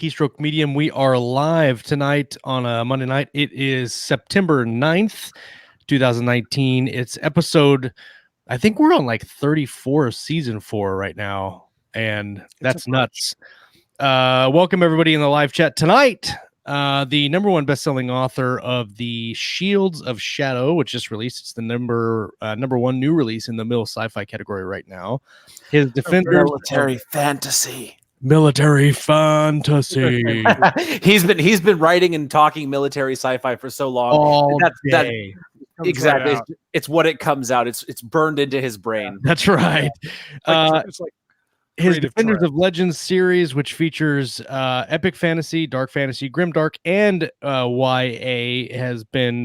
Keystroke Medium. We are live tonight on a Monday night. It is September 9th, 2019. It's episode, I think we're on like 34 of season 4 right now, and that's nuts. Welcome everybody in the live chat tonight. The number one best-selling author of the Shields of Shadow, which just released. It's the number one new release in the middle sci-fi category right now. His Defenders Military fantasy. He's been writing and talking military sci-fi for so long. All day. Exactly. Right, it's what it comes out. It's burned into his brain. That's right. It's like his Defenders of Legends series, which features epic fantasy, dark fantasy, grimdark, and YA, has been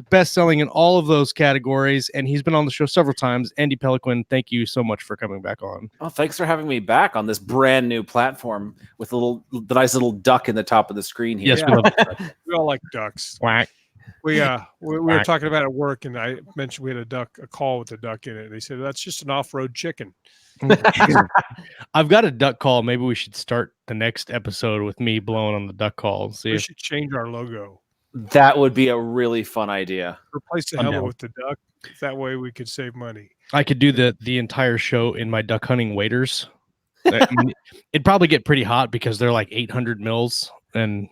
best-selling in all of those categories, and he's been on the show several times. Andy Peloquin, thank you so much for coming back on. Oh, thanks for having me back on this brand new platform with the nice little duck in the top of the screen here. Yes, we love it. We all like ducks. Quack. We were talking about it at work, and I mentioned we had a call with a duck in it. They said that's just an off-road chicken. I've got a duck call. Maybe we should start the next episode with me blowing on the duck call. We should change our logo. That would be a really fun idea. Replace the hello with the duck. That way we could save money. I could do the entire show in my duck hunting waders. I mean, it'd probably get pretty hot because they're like 800 mils and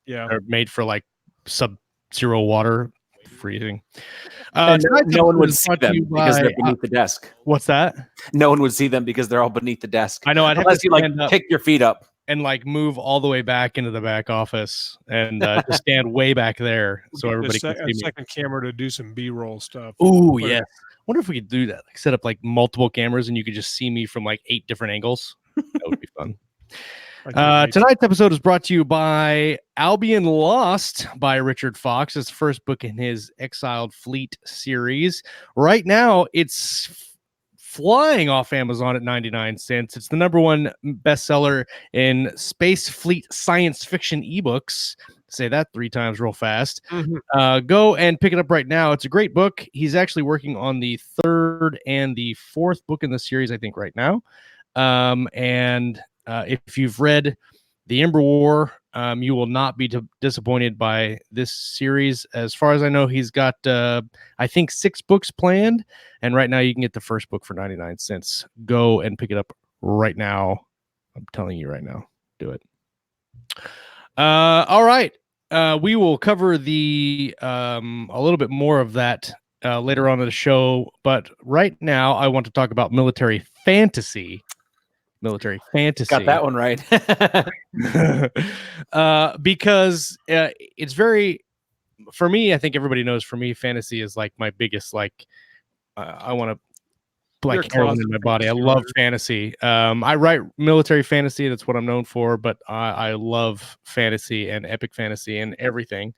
they're made for like sub-zero water freezing. No one would see them because they're beneath the desk. What's that? No one would see them because they're all beneath the desk. I know. Unless you like kick your feet up and like move all the way back into the back office and just stand way back there so everybody can see me. Second camera to do some B-roll stuff. Ooh, yeah. Wonder if we could do that. Like set up like multiple cameras and you could just see me from like 8 different angles. That would be fun. Tonight's episode is brought to you by Albion Lost by Richard Fox. His first book in his Exiled Fleet series. Right now, it's flying off Amazon at 99 cents. It's the number one bestseller in space fleet science fiction ebooks. Say that 3 times real fast. Go and pick it up right now. It's a great book. He's actually working on the 3rd and the 4th book in the series, I think, right now. If you've read The Ember War, you will not be disappointed by this series. As far as I know, he's got, I think, 6 books planned. And right now you can get the first book for 99 cents. Go and pick it up right now. I'm telling you right now. Do it. All right. We will cover a little bit more of that later on in the show. But right now, I want to talk about military fantasy. Got that one right. Because it's very, for me, I think everybody knows, for me, fantasy is like my biggest, like, I want to like heroin in my body. I love fantasy. I write military fantasy. That's what I'm known for, but I love fantasy and epic fantasy and everything.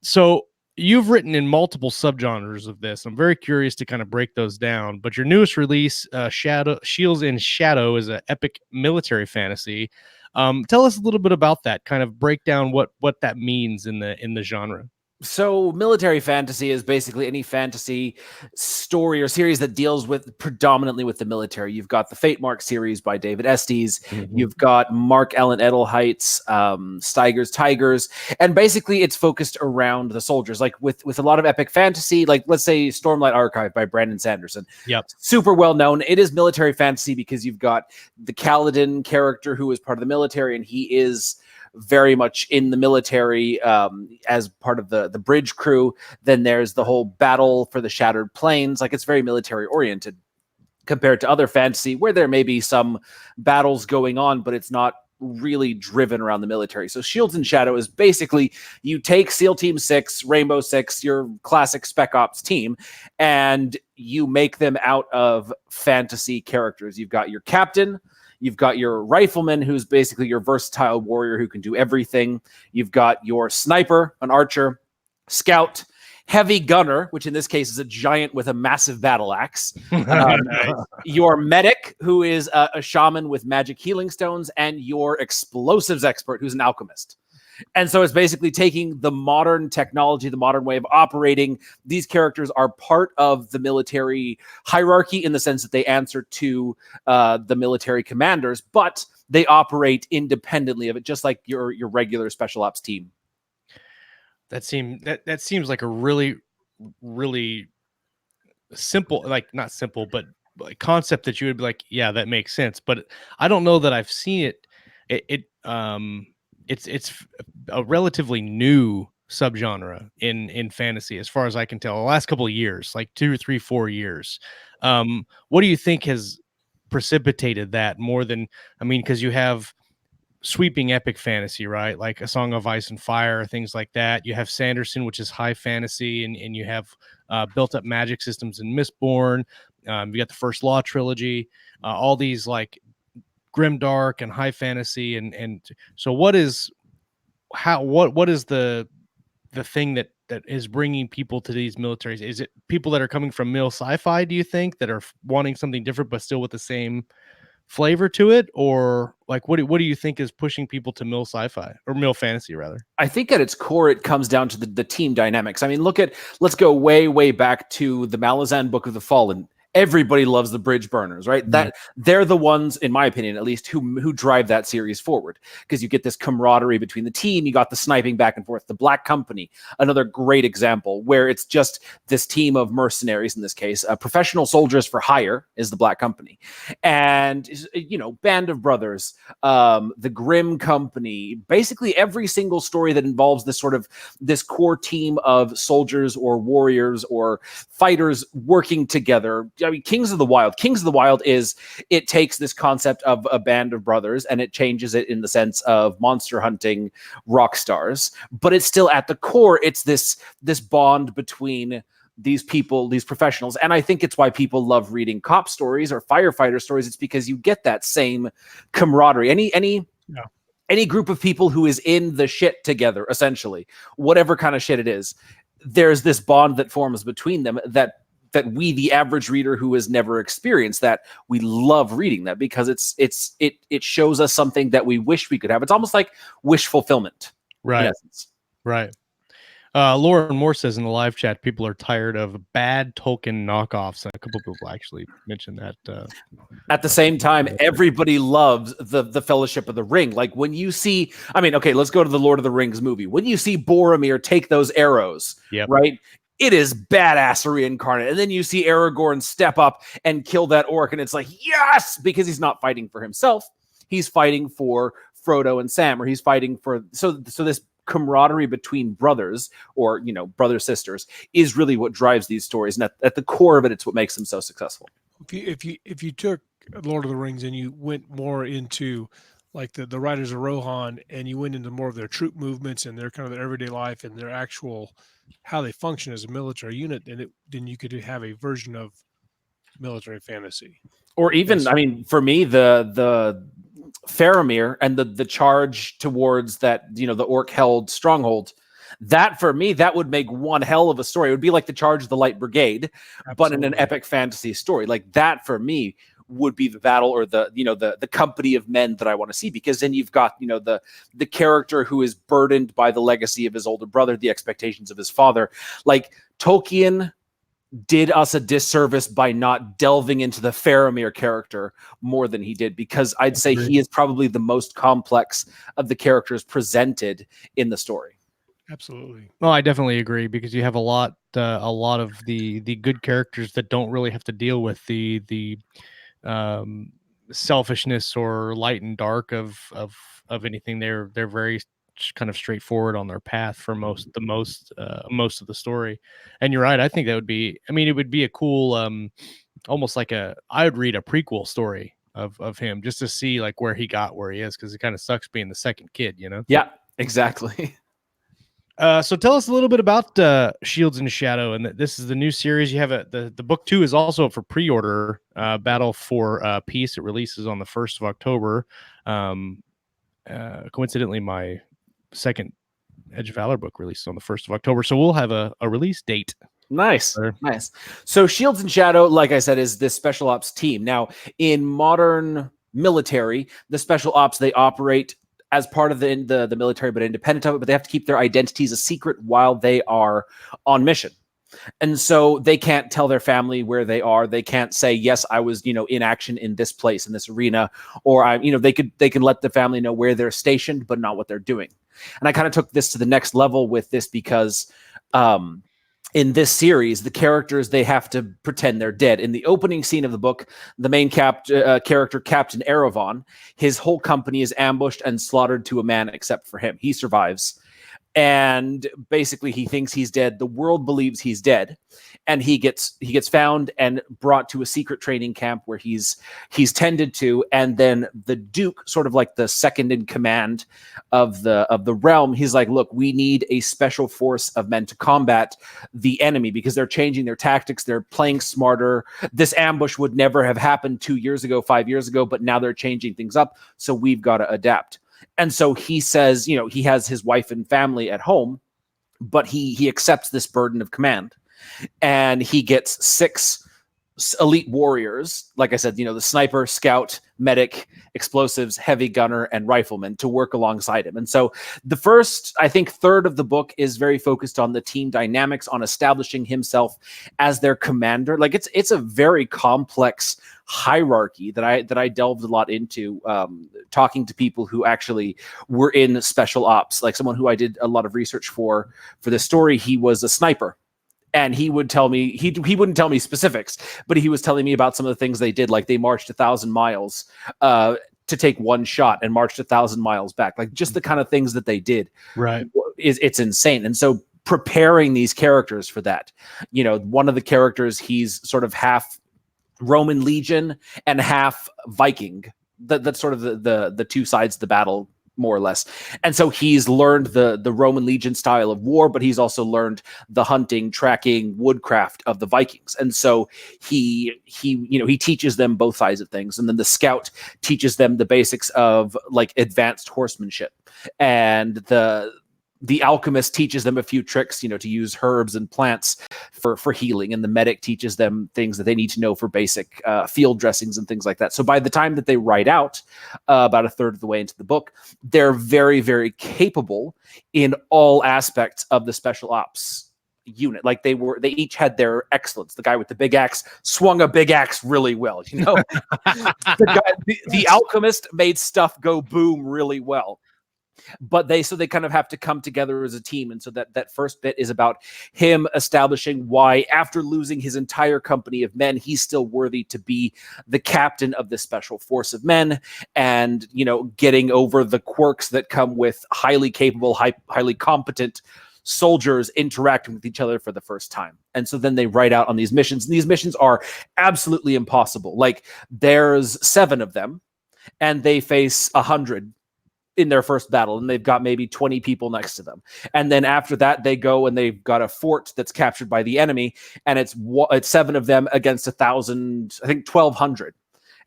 So you've written in multiple subgenres of this. I'm very curious to kind of break those down. But your newest release, Shields in Shadow, is an epic military fantasy. Tell us a little bit about that. Kind of break down what that means in the genre. So military fantasy is basically any fantasy story or series that deals predominantly with the military. You've got the Fate Mark series by David Estes. You've got Mark Allen Edelheit's Steiger's Tigers. And basically it's focused around the soldiers. Like with a lot of epic fantasy, like let's say Stormlight Archive by Brandon Sanderson. Yep. Super well known. It is military fantasy because you've got the Kaladin character who is part of the military, and he is very much in the military as part of the bridge crew. Then there's the whole battle for the Shattered Plains. Like, it's very military oriented compared to other fantasy where there may be some battles going on, but it's not really driven around the military. So Shields in Shadow is basically you take SEAL Team 6, Rainbow Six, your classic Spec Ops team, and you make them out of fantasy characters. You've got your captain, you've got your rifleman, who's basically your versatile warrior who can do everything. You've got your sniper, an archer, scout, heavy gunner, which in this case is a giant with a massive battle axe. Your medic, who is a shaman with magic healing stones, and your explosives expert, who's an alchemist. And so it's basically taking the modern technology, the modern way of operating. These characters are part of the military hierarchy in the sense that they answer to the military commanders, but they operate independently of it, just like your regular special ops team. That seems like a really, really simple, like not simple, but like concept that you would be like, yeah, that makes sense. But I don't know that I've seen it. It's a relatively new subgenre in fantasy, as far as I can tell. The last couple of years, like 2 or 3, 4 years. What do you think has precipitated that more than? I mean, because you have sweeping epic fantasy, right? Like A Song of Ice and Fire, things like that. You have Sanderson, which is high fantasy, and you have built up magic systems in Mistborn. You got the First Law trilogy, all these like grimdark and high fantasy, and so what is the thing that is bringing people to these militaries? Is it people that are coming from mil sci-fi, do you think, that are wanting something different but still with the same flavor to it? Or like what do you think is pushing people to mil sci-fi, or mil fantasy rather? I think at its core, it comes down to the team dynamics. I mean, let's go way back to the Malazan Book of the Fallen. Everybody loves the bridge burners, right? That they're the ones, in my opinion, at least, who drive that series forward, because you get this camaraderie between the team. You got the sniping back and forth. The Black Company, another great example, where it's just this team of mercenaries. In this case, professional soldiers for hire is the Black Company, and Band of Brothers, the Grim Company. Basically, every single story that involves this core team of soldiers or warriors or fighters working together. I mean, Kings of the Wild. Kings of the Wild it takes this concept of a band of brothers and it changes it in the sense of monster hunting rock stars, but it's still at the core, it's this bond between these people, these professionals. And I think it's why people love reading cop stories or firefighter stories. It's because you get that same camaraderie. Any group of people who is in the shit together, essentially, whatever kind of shit it is, there's this bond that forms between them that we, the average reader who has never experienced that, we love reading that, because it shows us something that we wish we could have. It's almost like wish fulfillment, right? In essence. Right. Lauren Moore says in the live chat, people are tired of bad Tolkien knockoffs. And a couple people actually mentioned that. At the same time, everybody loves the Fellowship of the Ring. Like when you see, I mean, okay, let's go to the Lord of the Rings movie. When you see Boromir take those arrows, right? It is badassery incarnate. And then you see Aragorn step up and kill that orc, and it's like, yes, because he's not fighting for himself. He's fighting for Frodo and Sam, or he's fighting for so this camaraderie between brothers, or brother sisters, is really what drives these stories. And at the core of it, it's what makes them so successful. If you took Lord of the Rings and you went more into like the Riders of Rohan, and you went into more of their troop movements and their kind of their everyday life and their actual how they function as a military unit, and then you could have a version of military fantasy. Or even, I mean, for me, the Faramir and the charge towards that, the orc held stronghold, that for me, that would make one hell of a story. It would be like the Charge of the Light Brigade, Absolutely. But in an epic fantasy story. Like that for me would be the battle, or the company of men that I want to see, because then you've got, the character who is burdened by the legacy of his older brother, the expectations of his father. Like Tolkien did us a disservice by not delving into the Faramir character more than he did, because I'd say he is probably the most complex of the characters presented in the story. Absolutely. Well, I definitely agree, because you have a lot of the good characters that don't really have to deal with the selfishness or light and dark of anything. They're very kind of straightforward on their path for most of the story. And you're right. I think that would be, I mean, it would be a cool, almost like I would read a prequel story of him just to see like where he got where he is, because it kind of sucks being the second kid, Yeah, exactly. So tell us a little bit about Shields in Shadow, and this is the new series. You have the book 2 is also up for pre-order. Battle for Peace. It releases on the 1st of October. Coincidentally, my second Edge of Valor book releases on the 1st of October, so we'll have a release date. Nice. So Shields in Shadow, like I said, is this special ops team. Now, in modern military, the special ops, they operate as part of the military, but independent of it, but they have to keep their identities a secret while they are on mission. And so they can't tell their family where they are. They can't say, yes, I was, in action in this place, in this arena, or they can let the family know where they're stationed, but not what they're doing. And I kind of took this to the next level with this because in this series, the characters, they have to pretend they're dead. In the opening scene of the book, the main character, Captain Erevan, his whole company is ambushed and slaughtered to a man except for him. He survives. And basically he thinks he's dead. The world believes he's dead, and he gets found and brought to a secret training camp where he's tended to. And then the Duke, sort of like the second in command of the realm, he's like, look, we need a special force of men to combat the enemy because they're changing their tactics. They're playing smarter. This ambush would never have happened 2 years ago, 5 years ago, but now they're changing things up. So we've got to adapt. And so he says, he has his wife and family at home, but he accepts this burden of command, and he gets 6 elite warriors. Like I said, the sniper, scout, medic, explosives, heavy gunner, and rifleman to work alongside him. And so the first, I think, third of the book is very focused on the team dynamics, on establishing himself as their commander. Like it's a very complex hierarchy that I delved a lot into, talking to people who actually were in special ops, like someone who I did a lot of research for this story. He was a sniper. And he would tell me, he wouldn't tell me specifics, but he was telling me about some of the things they did. Like they marched 1,000 miles to take one shot and marched 1,000 miles back. Like just the kind of things that they did. Right. It's insane. And so preparing these characters for that, one of the characters, he's sort of half Roman legion and half Viking. That's sort of the two sides of the battle, more or less. And so he's learned the Roman legion style of war, but he's also learned the hunting, tracking, woodcraft of the Vikings. And so he teaches them both sides of things. And then the scout teaches them the basics of like advanced horsemanship. And the alchemist teaches them a few tricks, to use herbs and plants for healing. And the medic teaches them things that they need to know for basic field dressings and things like that. So by the time that they write out, about a third of the way into the book, they're very, very capable in all aspects of the special ops unit. Like they each had their excellence. The guy with the big axe swung a big axe really well, the alchemist made stuff go boom really well. But they kind of have to come together as a team. And so that first bit is about him establishing why, after losing his entire company of men, he's still worthy to be the captain of this special force of men, and, getting over the quirks that come with highly capable, highly competent soldiers interacting with each other for the first time. And so then they write out on these missions, and these missions are absolutely impossible. Like there's 7 of them, and they face 100 in their first battle, and they've got maybe 20 people next to them. And then after that, they go and they've got a fort that's captured by the enemy, and it's 7 of them against 1,000, I think 1,200.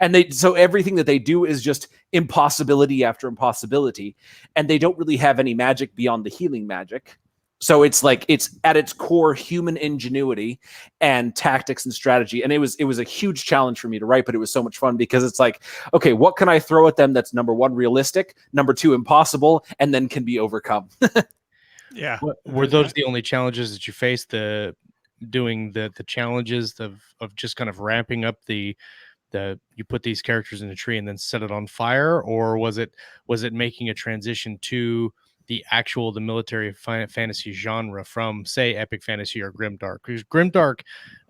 And so everything that they do is just impossibility after impossibility, and they don't really have any magic beyond the healing magic. So it's like, it's at its core human ingenuity and tactics and strategy. And it was a huge challenge for me to write, but it was so much fun because it's like, okay, what can I throw at them that's number 1, realistic, number 2, impossible, and then can be overcome? Yeah. Were those the only challenges that you faced, doing the challenges of just kind of ramping up you put these characters in a tree and then set it on fire? Or was it making a transition to the military fantasy genre from, say, epic fantasy or grimdark? Because grimdark,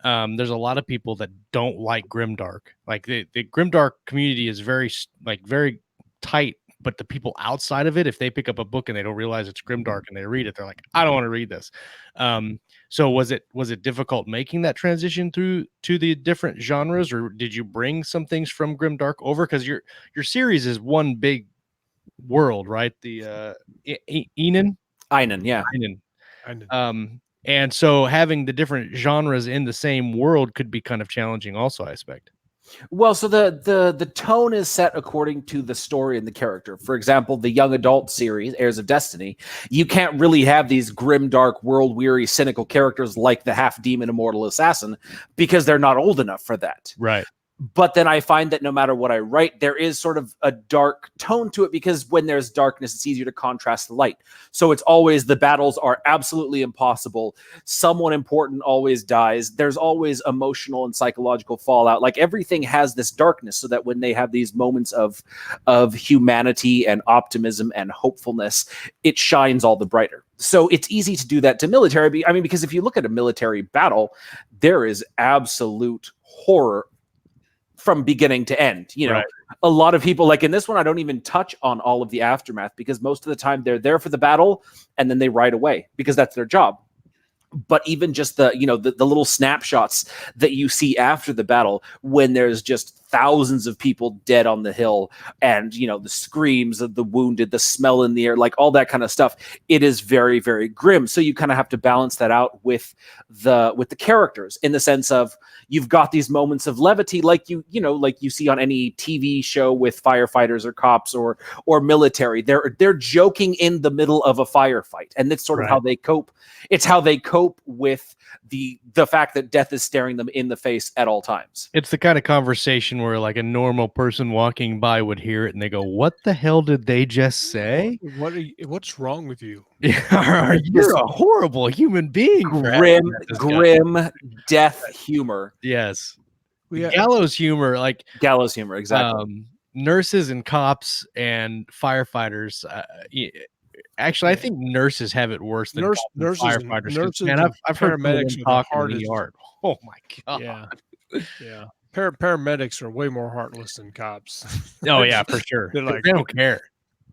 there's a lot of people that don't like grimdark. Like the grimdark community is very tight, but the people outside of it, if they pick up a book and they don't realize it's grimdark and they read it, they're like, I don't want to read this. So was it difficult making that transition to the different genres, or did you bring some things from grimdark over? Because your series is one big world, right? The Einen, yeah. And so having the different genres in the same world could be kind of challenging also, I expect. Well, so the tone is set according to the story and the character. For example, the young adult series, Heirs of Destiny, you can't really have these grim, dark, world-weary, cynical characters like the half-demon immortal assassin because they're not old enough for that. Right. But then I find that no matter what I write, there is sort of a dark tone to it, because when there's darkness, it's easier to contrast the light. So it's always, the battles are absolutely impossible. Someone important always dies. There's always emotional and psychological fallout. Like, everything has this darkness, so that when they have these moments of humanity and optimism and hopefulness, it shines all the brighter. So it's easy to do that to military. I mean, because if you look at a military battle, there is absolute horror from beginning to end. You know, Right. A lot of people, like in this one, I don't even touch on all of the aftermath, because most of the time they're there for the battle and then they ride away because that's their job. But even just the little snapshots that you see after the battle, when there's just thousands of people dead on the hill, and the screams of the wounded, the smell in the air, like all that kind of stuff, it is very, very grim. So you kind of have to balance that out with the characters, in the sense of, you've got these moments of levity, like you see on any TV show with firefighters or cops or military. They're joking in the middle of a firefight, and that's sort of Right. how they cope. It's how they cope with the fact that death is staring them in the face at all times. It's the kind of conversation where like a normal person walking by would hear it and they go, "What the hell did they just say?" What's wrong with you? You're a horrible human being. for having Grim, that discussion. grim death humor, Yes. We ha- Gallows humor, like gallows humor, exactly. nurses and cops and firefighters. Actually, I Yeah. think nurses have it worse than cops and nurses and- firefighters. 'Cause, nurses man, and I've heard some of them paramedics are the talk in the hardest. yard. Oh my god. Yeah. Paramedics are way more heartless than cops. Oh yeah, for sure. They're like, They don't care.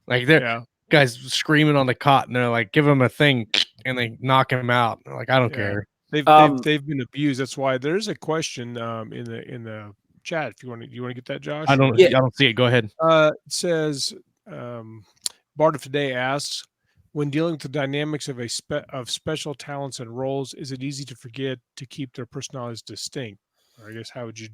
Like they're yeah, guys screaming on the cot and they're like, give him a thing, and they knock him out. They're like, I don't Yeah. care. they've been abused. That's why there's a question in the chat. If you want to get that, Josh. I don't see it. Go ahead. It says, Bart of Today asks, when dealing with the dynamics of of special talents and roles, is it easy to forget to keep their personalities distinct? Or I guess how do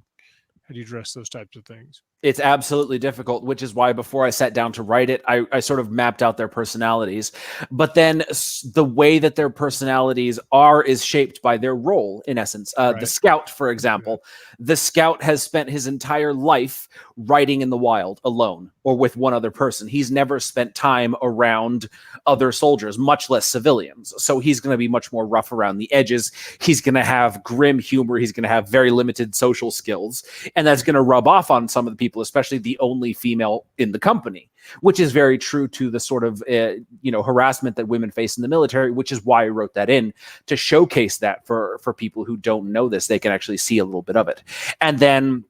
you address those types of things? It's absolutely difficult, which is why before I sat down to write it, I sort of mapped out their personalities. But then the way that their personalities are is shaped by their role, in essence. The Right. scout, for example, the scout has spent his entire life riding in the wild alone or with one other person. He's never spent time around other soldiers, much less civilians. So he's going to be much more rough around the edges. He's going to have grim humor. He's going to have very limited social skills. And that's going to rub off on some of the people, especially the only female in the company, which is very true to the sort of harassment that women face in the military, which is why I wrote that in, to showcase that for people who don't know this. They can actually see a little bit of it. And then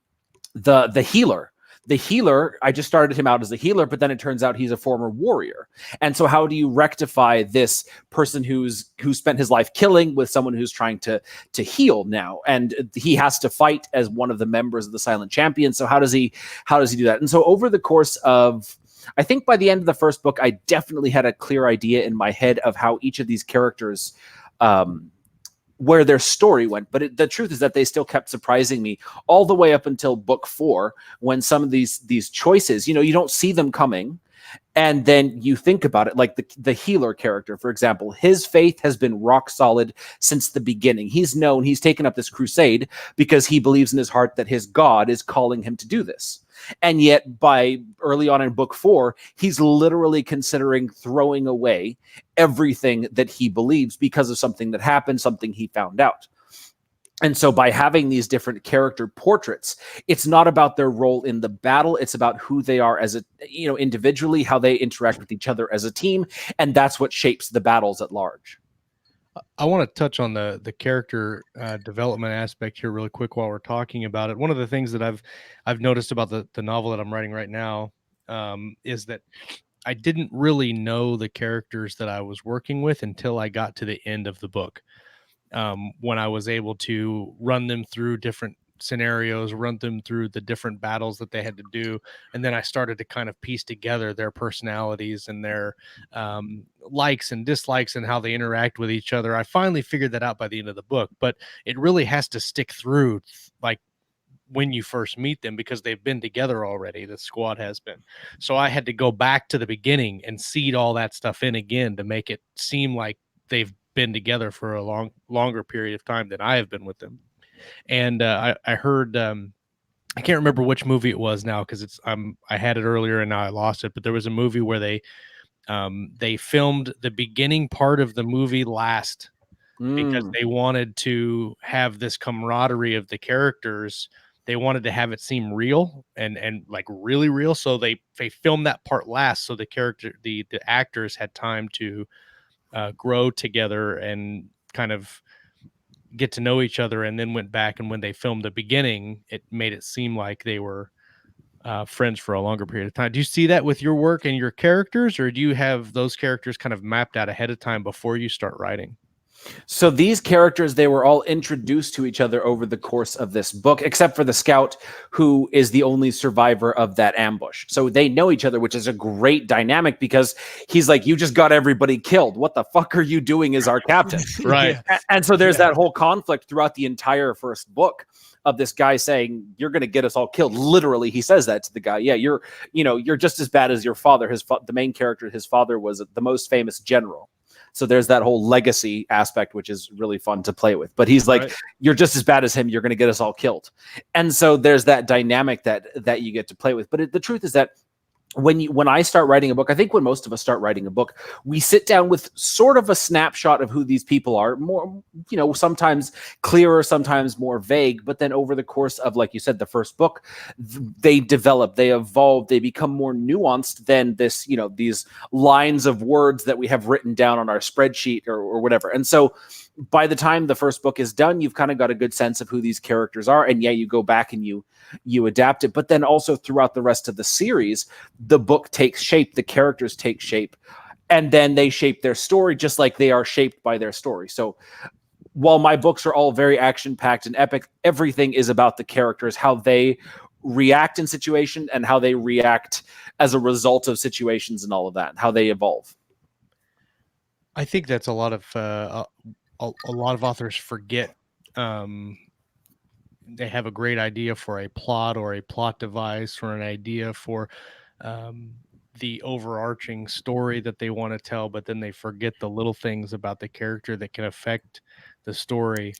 the healer. The healer, I just started him out as a healer, but then it turns out he's a former warrior. And so how do you rectify this person who spent his life killing with someone who's trying to heal now? And he has to fight as one of the members of the Silent Champions. So how does he do that? And so over the course of, I think by the end of the first book, I definitely had a clear idea in my head of how each of these characters where their story went. But the truth is that they still kept surprising me all the way up until book 4, when some of these choices, you don't see them coming. And then you think about it, like the healer character, for example, his faith has been rock solid since the beginning. He's taken up this crusade because he believes in his heart that his God is calling him to do this. And yet by early on in book 4, he's literally considering throwing away everything that he believes because of something that happened, something he found out. And so by having these different character portraits, it's not about their role in the battle. It's about who they are as individually, how they interact with each other as a team. And that's what shapes the battles at large. I want to touch on the character development aspect here really quick while we're talking about it. One of the things that I've noticed about the novel that I'm writing right now is that I didn't really know the characters that I was working with until I got to the end of the book. When I was able to run them through different scenarios, run them through the different battles that they had to do. And then I started to kind of piece together their personalities and their likes and dislikes and how they interact with each other. I finally figured that out by the end of the book, but it really has to stick through like when you first meet them, because they've been together already. The squad has been. So I had to go back to the beginning and seed all that stuff in again to make it seem like they've been together for a longer period of time than I have been with them. And I heard I can't remember which movie it was now because I had it earlier and now I lost it. But there was a movie where they filmed the beginning part of the movie last because they wanted to have this camaraderie of the characters. They wanted to have it seem real and like really real. So they filmed that part last. So the actors had time to grow together and kind of get to know each other, and then went back. And when they filmed the beginning, it made it seem like they were friends for a longer period of time. Do you see that with your work and your characters, or do you have those characters kind of mapped out ahead of time before you start writing? So these characters, they were all introduced to each other over the course of this book, except for the scout, who is the only survivor of that ambush. So they know each other, which is a great dynamic because he's like, you just got everybody killed. What the fuck are you doing as our captain? Right. And so there's that whole conflict throughout the entire first book of this guy saying, you're going to get us all killed. Literally, he says that to the guy. Yeah, you're just as bad as your father. The main character, his father was the most famous general. So there's that whole legacy aspect, which is really fun to play with. But he's like, right, you're just as bad as him. You're going to get us all killed. And so there's that dynamic that you get to play with. But the truth is that when I start writing a book, I think when most of us start writing a book, we sit down with sort of a snapshot of who these people are, more, sometimes clearer, sometimes more vague. But then over the course of, like you said, the first book, they develop, they evolve, they become more nuanced than this, these lines of words that we have written down on our spreadsheet or whatever. And so by the time the first book is done, you've kind of got a good sense of who these characters are. And yeah, you go back and you adapt it. But then also throughout the rest of the series, the book takes shape, the characters take shape, and then they shape their story just like they are shaped by their story. So while my books are all very action-packed and epic, everything is about the characters, how they react in situation and how they react as a result of situations and all of that, how they evolve. I think that's a lot of authors forget. They have a great idea for a plot or a plot device or an idea for the overarching story that they want to tell, but then they forget the little things about the character that can affect the story.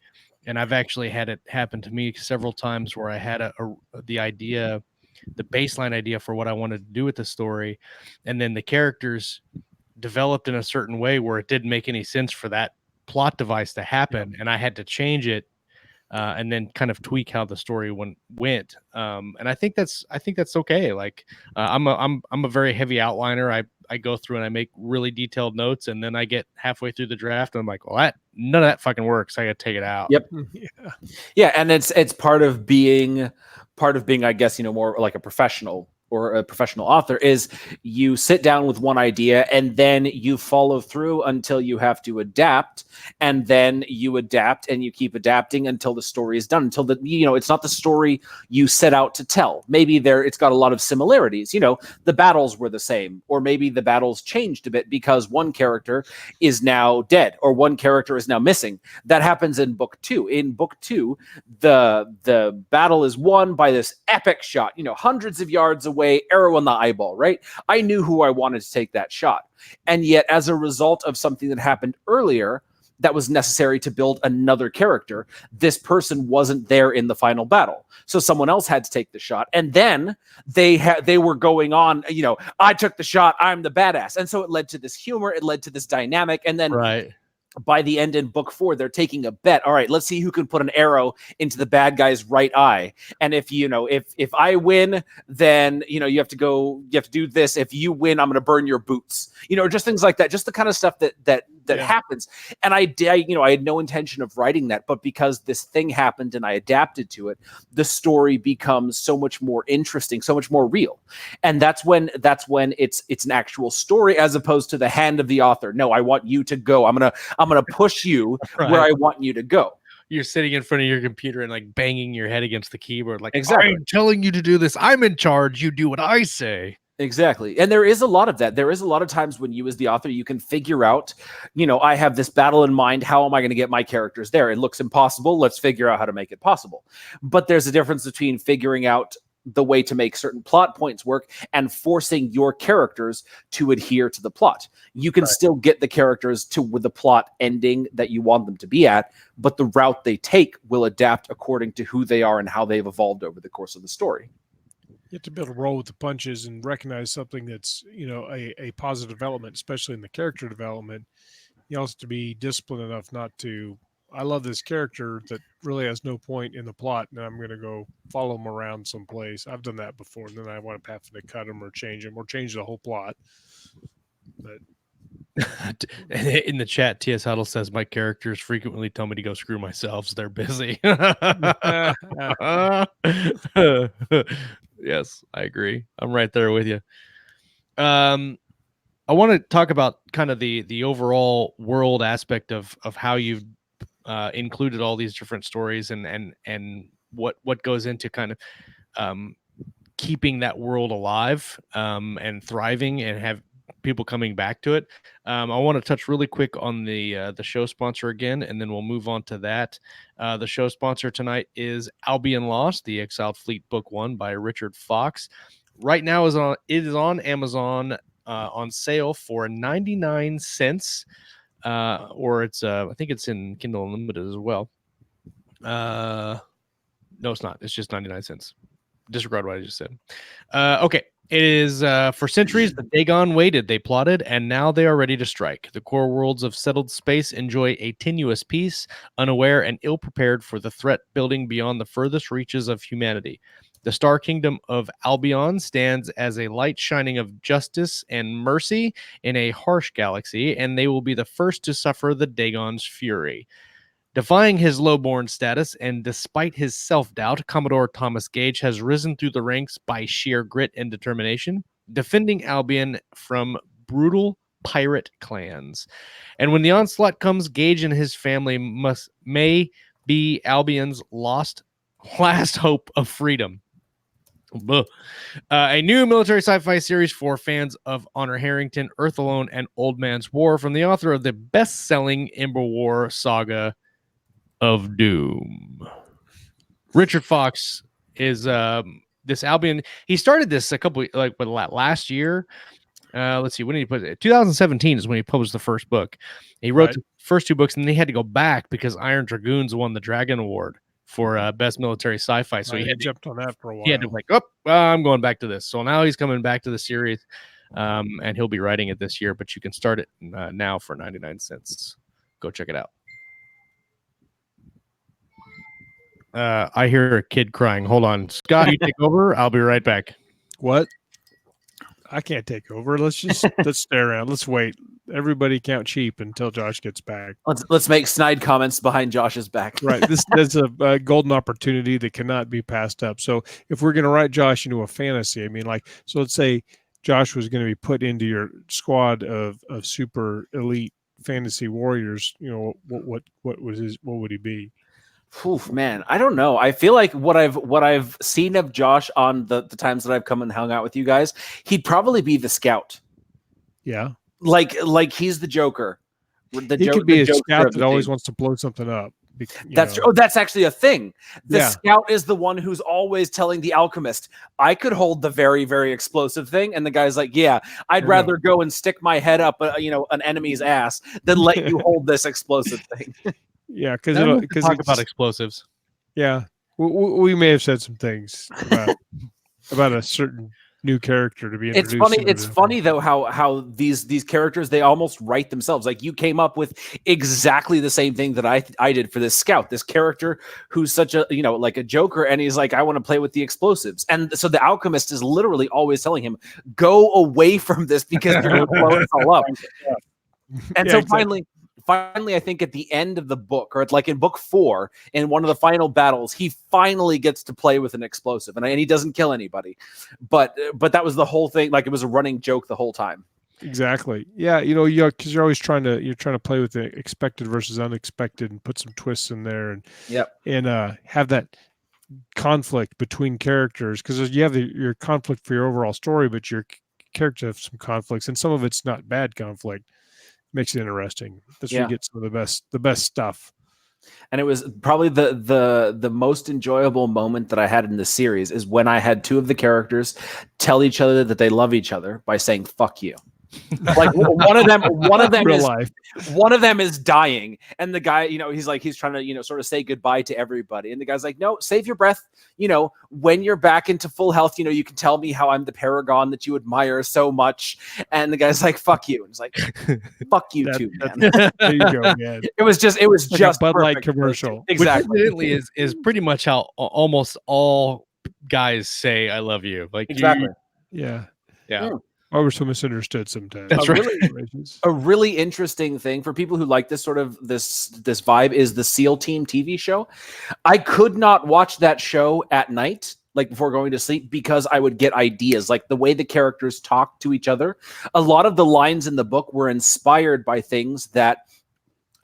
And I've actually had it happen to me several times where I had the idea, the baseline idea for what I wanted to do with the story, and then the characters developed in a certain way where it didn't make any sense for that plot device to happen, and I had to change it and then kind of tweak how the story went. And I think that's okay. Like I'm a very heavy outliner. I go through and I make really detailed notes, and then I get halfway through the draft and I'm like, well, none of that fucking works. I got to take it out. Yep. Yeah, and it's part of being, I guess, more like a professional or a professional author, is you sit down with one idea and then you follow through until you have to adapt, and then you adapt and you keep adapting until the story is done, until it's not the story you set out to tell. Maybe it's got a lot of similarities. The battles were the same, or maybe the battles changed a bit because one character is now dead or one character is now missing. That happens in book 2. In book 2, the battle is won by this epic shot, hundreds of yards away, arrow in the eyeball, right? I knew who I wanted to take that shot. And yet, as a result of something that happened earlier that was necessary to build another character, this person wasn't there in the final battle. So someone else had to take the shot. And then they were going on, I took the shot, I'm the badass. And so it led to this humor, it led to this dynamic. And then right, by the end in book 4, they're taking a bet. All right, let's see who can put an arrow into the bad guy's right eye. And if I win, then, you have to do this. If you win, I'm going to burn your boots, just things like that. Just the kind of stuff that happens. And I had no intention of writing that, but because this thing happened and I adapted to it, the story becomes so much more interesting, so much more real. And that's when it's an actual story as opposed to the hand of the author. No, I want you to go. I'm going to push you right where I want you to go. You're sitting in front of your computer and like banging your head against the keyboard. Like, exactly. I'm telling you to do this. I'm in charge. You do what I say. Exactly. And there is a lot of that. There is a lot of times when you as the author, you can figure out, I have this battle in mind. How am I going to get my characters there? It looks impossible. Let's figure out how to make it possible. But there's a difference between figuring out the way to make certain plot points work and forcing your characters to adhere to the plot. You can still get the characters to with the plot ending that you want them to be at, but the route they take will adapt according to who they are and how they've evolved over the course of the story. You have to be able to roll with the punches and recognize something that's, a positive development, especially in the character development. You also have to be disciplined enough not to, I love this character that really has no point in the plot, and I'm going to go follow him around someplace. I've done that before, and then I want to have to cut him or change the whole plot. But in the chat, T.S. Huddle says my characters frequently tell me to go screw myself. So they're busy. Yes, I agree. I'm right there with you. I want to talk about kind of the overall world aspect of how you've included all these different stories and what goes into kind of keeping that world alive and thriving and have people coming back to it. I want to touch really quick on the show sponsor again, and then we'll move on to that. The show sponsor tonight is Albion Lost, the Exiled Fleet Book 1 by Richard Fox. Right now it is on Amazon on sale for 99 cents. Or it's I think it's in Kindle Unlimited as well. No, it's not. It's just 99 cents. Disregard what I just said. Okay. It is for centuries the Daegon waited, they plotted, and now they are ready to strike. The core worlds of settled space enjoy a tenuous peace, unaware and ill-prepared for the threat building beyond the furthest reaches of humanity. The star kingdom of Albion stands as a light shining of justice and mercy in a harsh galaxy, and they will be the first to suffer the Daegon's fury. Defying his lowborn status and despite his self-doubt, Commodore Thomas Gage has risen through the ranks by sheer grit and determination, defending Albion from brutal pirate clans. And when the onslaught comes, Gage and his family may be Albion's last hope of freedom. A new military sci-fi series for fans of Honor Harrington, Earth Alone, and Old Man's War from the author of the best-selling Ember War saga of Doom. Richard Fox is this Albion. He started this a couple last year. Let's see, when did he put it? 2017 is when he published the first book. He wrote the first two books, and then he had to go back because Iron Dragoons won the Dragon Award for best military sci-fi. So he had jumped on that for a while. He had to I'm going back to this. So now he's coming back to the series, and he'll be writing it this year. But you can start it now for 99 cents. Go check it out. I hear a kid crying. Hold on, Scott. You take over. I'll be right back. What? I can't take over. Let's stay around. Let's wait. Everybody count sheep until Josh gets back. Let's make snide comments behind Josh's back. Right. There's a golden opportunity that cannot be passed up. So if we're going to write Josh into a fantasy, so let's say Josh was going to be put into your squad of super elite fantasy warriors. What would he be? Oof, man, I don't know. I feel like what I've seen of Josh on the times that I've come and hung out with you guys, he'd probably be the scout. Yeah, like he's the Joker. He could be a scout that always wants to blow something up. That's true. Oh, that's actually a thing. The scout is the one who's always telling the alchemist, "I could hold the very, very explosive thing," and the guy's like, "Yeah, I'd rather go and stick my head up, an enemy's ass than let you hold this explosive thing." Yeah, because talk about explosives. Yeah, we may have said some things about a certain new character to be introduced. It's funny though how these characters, they almost write themselves. Like you came up with exactly the same thing that I did for this scout, this character who's such a like a joker, and he's like, I want to play with the explosimes, and so the alchemist is literally always telling him, go away from this because you're going to blow us all up. And so exactly. Finally, I think at the end of the book, or like in book 4, in one of the final battles, he finally gets to play with an explosive, and he doesn't kill anybody. But that was the whole thing. Like it was a running joke the whole time. Exactly. Yeah, because you're always trying to play with the expected versus unexpected, and put some twists in there, and have that conflict between characters, because you have your conflict for your overall story, but your characters have some conflicts, and some of it's not bad conflict. Makes it interesting. That's where you get some of the best stuff. And it was probably the most enjoyable moment that I had in the series is when I had two of the characters tell each other that they love each other by saying "fuck you." Like one of them Real is life. one of them is dying, and the guy, he's trying to, sort of say goodbye to everybody, and the guy's like, "No, save your breath. When you're back into full health, you can tell me how I'm the paragon that you admire so much." And the guy's like, "Fuck you," and he's like, "Fuck you too, man." There you go, man. It was like just a Bud Light perfect. commercial. Exactly. Which incidentally is pretty much how almost all guys say "I love you." Like Exactly. Yeah. Yeah. Or we're so misunderstood sometimes. That's right. A really interesting thing for people who like this sort of this vibe is the SEAL Team TV show. I could not watch that show at night, like before going to sleep, because I would get ideas, like the way the characters talk to each other. A lot of the lines in the book were inspired by things that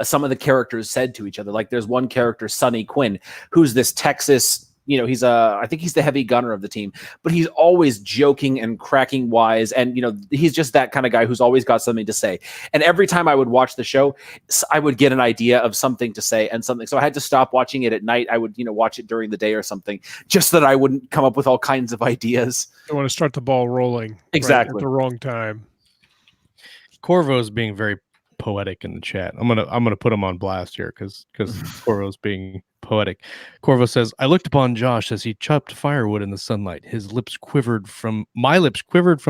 some of the characters said to each other. Like there's one character, Sonny Quinn, who's this Texas, I think he's the heavy gunner of the team, but he's always joking and cracking wise. And, he's just that kind of guy who's always got something to say. And every time I would watch the show, I would get an idea of something to say and something. So I had to stop watching it at night. I would, watch it during the day or something, just so that I wouldn't come up with all kinds of ideas. I want to start the ball rolling. Exactly. Right, at the wrong time. Corvo's being very poetic in the chat. I'm gonna put him on blast here because Corvo's being poetic. Corvo says, "I looked upon Josh as he chopped firewood in the sunlight. My lips quivered from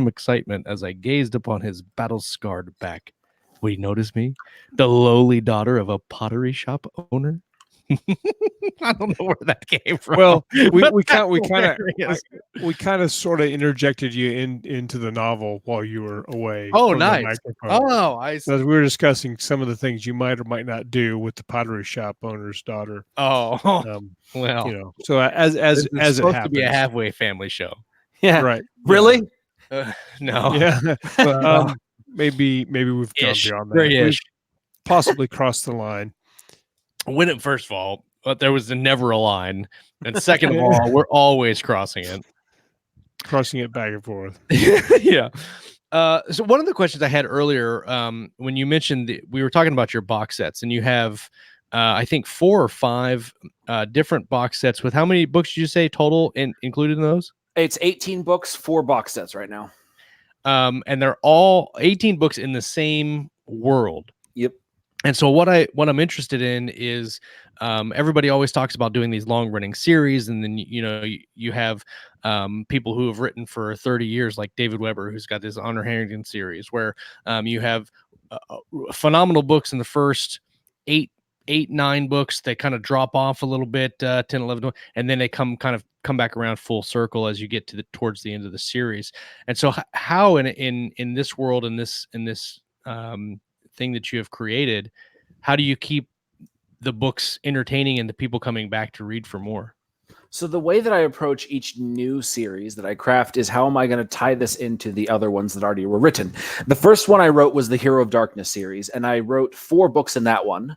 excitement as I gazed upon his battle-scarred back. Would he notice me, the lowly daughter of a pottery shop owner?" I don't know where that came from. Well, we kind of sort of interjected you into the novel while you were away. Oh, nice. Oh, I see. As we were discussing some of the things you might or might not do with the pottery shop owner's daughter. Oh, well, so as it's it supposed happens, to be a halfway family show. Yeah. Right. Really? No. Yeah. Maybe we've gone beyond that. We've possibly crossed the line. First of all, there was never a line, and second of all, we're always crossing it back and forth. Yeah. So one of the questions I had earlier, when you mentioned we were talking about your box sets, and you have, I think 4 or 5 different box sets with how many books did you say total included in those? It's 18 books, 4 box sets right now. And they're all 18 books in the same world. Yep. And so what I'm interested in is everybody always talks about doing these long running series, and then you have people who have written for 30 years, like David Weber, who's got this Honor Harrington series, where you have phenomenal books in the first 9 books. They kind of drop off a little bit, 10, 11, 12, and then they come back around full circle as you get to towards the end of the series. And so how in this world, in this thing that you have created, how do you keep the books entertaining and the people coming back to read for more? So the way that I approach each new series that I craft is, how am I going to tie this into the other ones that already were written? The first one I wrote was the Hero of Darkness series, and I wrote 4 books in that one.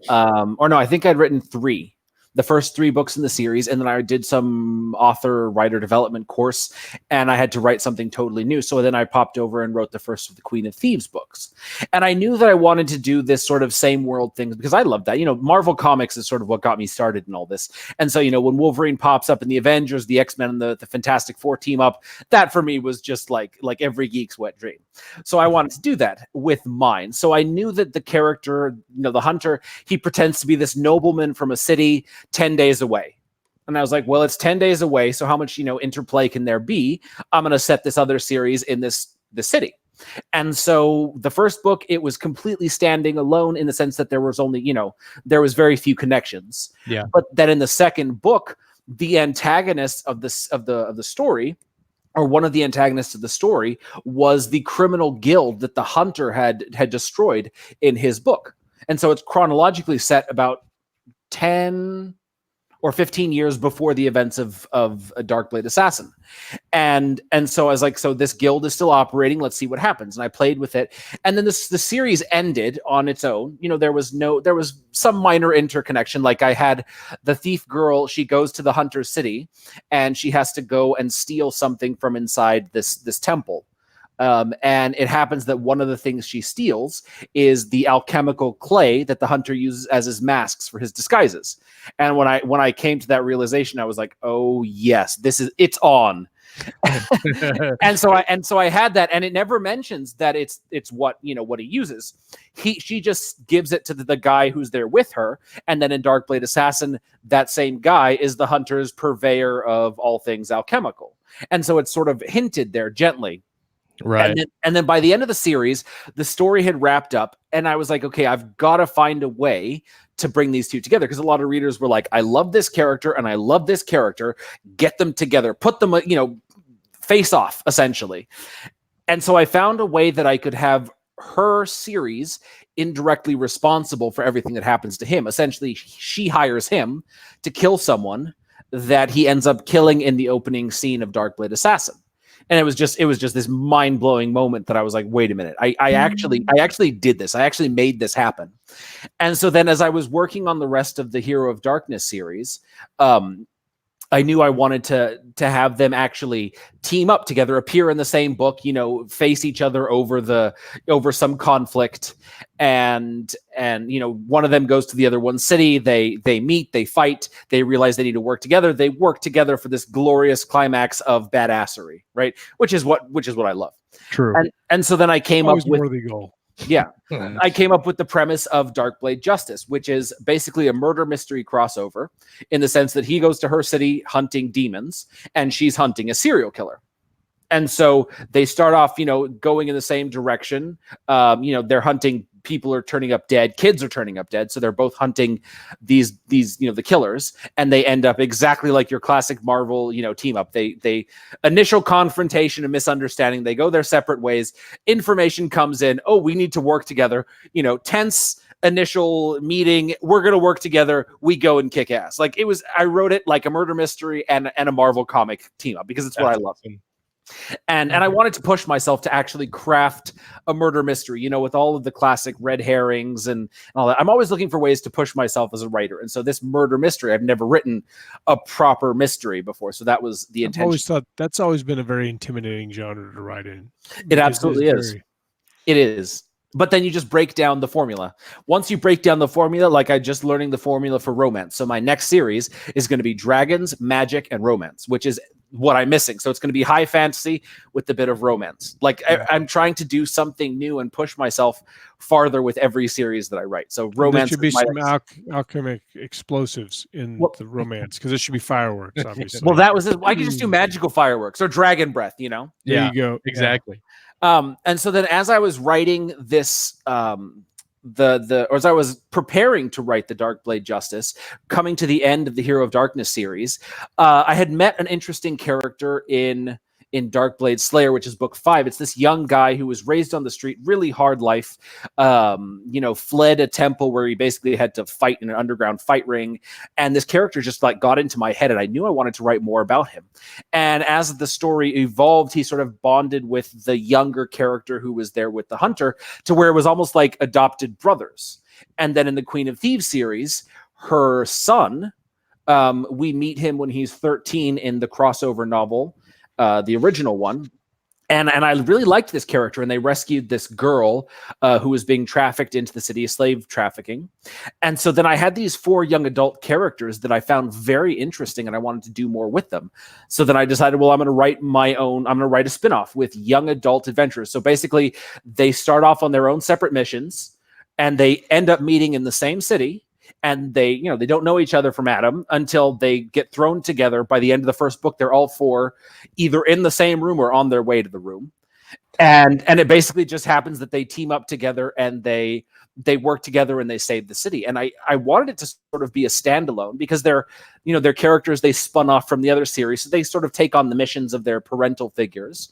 Or no, I think I'd written 3. The first 3 books in the series, and then I did some writer development course, and I had to write something totally new. So then I popped over and wrote the first of the Queen of Thieves books. And I knew that I wanted to do this sort of same world thing because I love that. Marvel Comics is sort of what got me started in all this. And so, when Wolverine pops up in the Avengers, the X-Men and the Fantastic Four team up, that for me was just like every geek's wet dream. So I wanted to do that with mine. So I knew that the character, the hunter, he pretends to be this nobleman from a city 10 days away. And I was like, well, it's 10 days away, so how much, interplay can there be? I'm going to set this other series in this city. And so the first book, it was completely standing alone in the sense that there was only, there was very few connections. Yeah. But then in the second book, the antagonist of the story, or one of the antagonists of the story, was the criminal guild that the hunter had destroyed in his book. And so it's chronologically set about 10 or 15 years before the events of a Darkblade Assassin. And so I was like, so this guild is still operating. Let's see what happens. And I played with it. And then the series ended on its own. There was some minor interconnection. Like I had the thief girl, she goes to the hunter's city and she has to go and steal something from inside this temple. And it happens that one of the things she steals is the alchemical clay that the hunter uses as his masks for his disguises. And when I came to that realization, I was like, oh yes, it's on. and so I had that, and it never mentions that it's what what he uses. She just gives it to the guy who's there with her, and then in Darkblade Assassin, that same guy is the hunter's purveyor of all things alchemical, and so it's sort of hinted there gently. Right. And then by the end of the series, the story had wrapped up, and I was like, okay, I've got to find a way to bring these two together, because a lot of readers were like, I love this character and I love this character. Get them together, put them, face off, essentially. And so I found a way that I could have her series indirectly responsible for everything that happens to him. Essentially, she hires him to kill someone that he ends up killing in the opening scene of Darkblade Assassin. And it was just this mind-blowing moment that I was like, wait a minute, I actually did this. I actually made this happen. And so then as I was working on the rest of the Hero of Darkness series, I knew I wanted to have them actually team up together, appear in the same book, face each other over some conflict, and one of them goes to the other one's city. They meet, they fight, they realize they need to work together. They work together for this glorious climax of badassery, right? Which is what I love. True. And so then I came up with worthy goal. Yeah. I came up with the premise of Darkblade Justice, which is basically a murder mystery crossover, in the sense that he goes to her city hunting demons and she's hunting a serial killer. And so they start off, going in the same direction. They're hunting, people are turning up dead, kids are turning up dead. So they're both hunting these, the killers, and they end up exactly like your classic Marvel, team up. They initial confrontation and misunderstanding, they go their separate ways. Information comes in. Oh, we need to work together, tense initial meeting. We're going to work together. We go and kick ass. I wrote it like a murder mystery and a Marvel comic team up, because it's what I love. And I wanted to push myself to actually craft a murder mystery, with all of the classic red herrings and all that. I'm always looking for ways to push myself as a writer. And so this murder mystery, I've never written a proper mystery before. So that was the intention. I've always thought that's always been a very intimidating genre to write in. It absolutely is. It is. But then you just break down the formula. Once you break down the formula, like I just learning the formula for romance. So my next series is going to be dragons, magic, and romance, which is what I'm missing. So it's going to be high fantasy with a bit of romance. I'm trying to do something new and push myself farther with every series that I write. So romance. There should be some alchemic explosives in the romance, because it should be fireworks, obviously. Well, that was it. I could just do magical fireworks or dragon breath, There you go. Exactly. And so then as I was writing this, or as I was preparing to write the Darkblade Justice, coming to the end of the Hero of Darkness series, I had met an interesting character in Darkblade Slayer, which is book 5. It's this young guy who was raised on the street, really hard life, fled a temple where he basically had to fight in an underground fight ring. And this character just got into my head, and I knew I wanted to write more about him. And as the story evolved, he sort of bonded with the younger character who was there with the hunter, to where it was almost like adopted brothers. And then in the Queen of Thieves series, her son, we meet him when he's 13 in the crossover novel, the original one. And I really liked this character, and they rescued this girl who was being trafficked into the city of slave trafficking. And so then I had these 4 young adult characters that I found very interesting, and I wanted to do more with them. So then I decided, well, I'm going to write I'm going to write a spinoff with young adult adventurers. So basically they start off on their own separate missions, and they end up meeting in the same city. And they don't know each other from Adam until they get thrown together. By the end of the first book, they're all 4 either in the same room or on their way to the room. And it basically just happens that they team up together, and they work together, and they save the city. And I wanted it to sort of be a standalone, because they're characters they spun off from the other series. So they sort of take on the missions of their parental figures.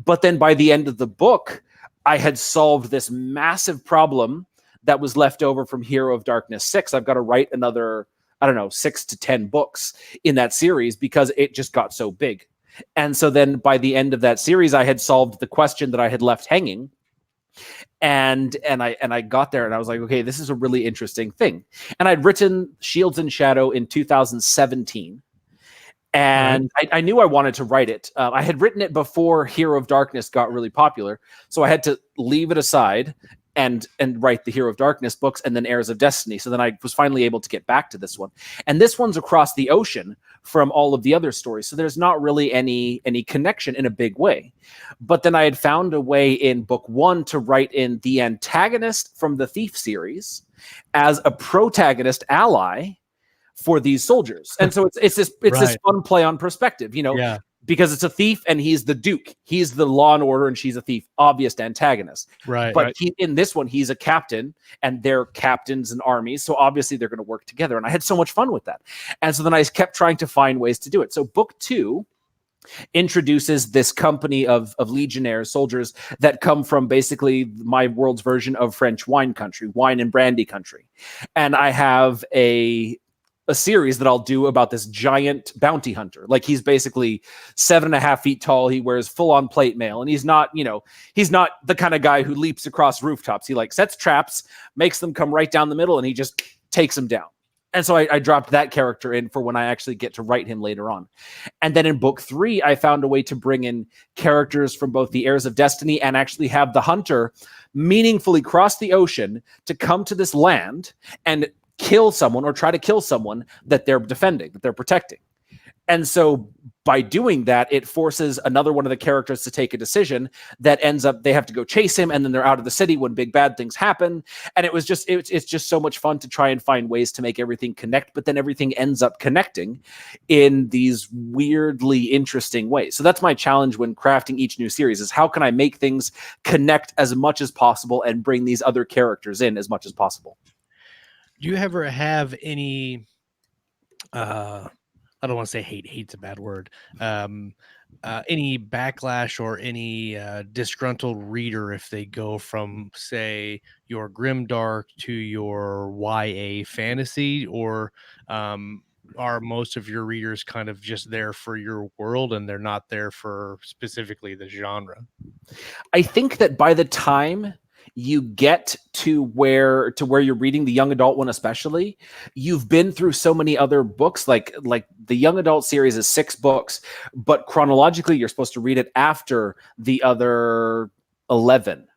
But then by the end of the book, I had solved this massive problem that was left over from Hero of Darkness 6. I've got to write another, 6 to 10 books in that series, because it just got so big. And so then by the end of that series, I had solved the question that I had left hanging. And I got there, and I was like, okay, this is a really interesting thing. And I'd written Shields and Shadow in 2017. And I knew I wanted to write it. I had written it before Hero of Darkness got really popular, so I had to leave it aside and write the Hero of Darkness books and then Heirs of Destiny. So then I was finally able to get back to this one. And this one's across the ocean from all of the other stories, so there's not really any connection in a big way. But then I had found a way in book 1 to write in the antagonist from the Thief series as a protagonist ally for these soldiers. And so it's this fun play on perspective, because it's a thief and he's the Duke. He's the law and order and she's a thief, obvious antagonist. Right. But in this one, he's a captain and they're captains and armies. So obviously they're going to work together. And I had so much fun with that. And so then I kept trying to find ways to do it. So book 2 introduces this company of legionnaire soldiers that come from basically my world's version of French wine country, wine and brandy country. And I have a series that I'll do about this giant bounty hunter. Like, he's basically 7.5 feet tall. He wears full on plate mail, and he's not the kind of guy who leaps across rooftops. He sets traps, makes them come right down the middle, and he just takes them down. And so I dropped that character in for when I actually get to write him later on. And then in book 3, I found a way to bring in characters from both the Heirs of Destiny and actually have the hunter meaningfully cross the ocean to come to this land and kill someone or try to kill someone that they're defending, that they're protecting. And so by doing that, it forces another one of the characters to take a decision that ends up, they have to go chase him, and then they're out of the city when big bad things happen. And it's just so much fun to try and find ways to make everything connect, but then everything ends up connecting in these weirdly interesting ways. So that's my challenge when crafting each new series, is how can I make things connect as much as possible and bring these other characters in as much as possible? Do you ever have any, I don't want to say hate's a bad word, any backlash or any disgruntled reader if they go from, say, your grimdark to your YA fantasy, or are most of your readers kind of just there for your world and they're not there for specifically the genre? I think that by the time you get to where you're reading the young adult one, especially, you've been through so many other books. Like the young adult series is 6 books, but chronologically you're supposed to read it after the other 11.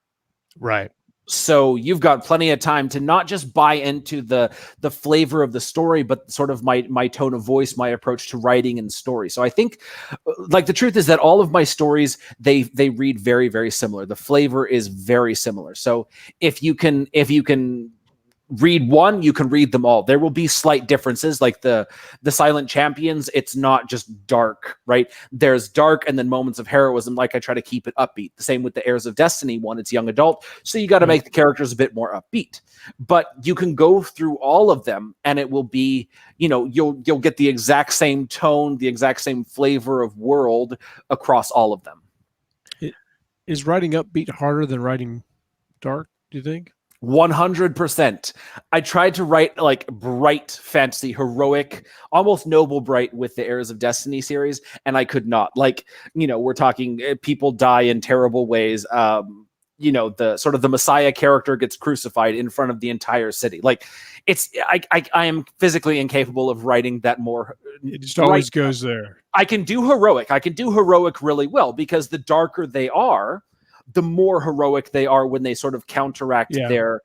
Right. So you've got plenty of time to not just buy into the flavor of the story, but sort of my tone of voice, my approach to writing and story. So I think, like, the truth is that all of my stories, they read very, very similar. The flavor is very similar. So if you can read one, you can read them all. There will be slight differences, like the Silent Champions. It's not just dark, right? There's dark and then moments of heroism. Like, I try to keep it upbeat. The same with the Heirs of Destiny one. It's young adult, so you got to make the characters a bit more upbeat. But you can go through all of them, and it will be, you'll get the exact same tone, the exact same flavor of world across all of them. Is writing upbeat harder than writing dark, do you think? 100%. I tried to write like bright fantasy, heroic, almost noble bright with the Heirs of Destiny series, and I could not. Like, we're talking people die in terrible ways. The sort of the Messiah character gets crucified in front of the entire city. Like, I am physically incapable of writing that more. It just always goes there. I can do heroic. I can do heroic really well, because the darker they are, the more heroic they are when they sort of counteract their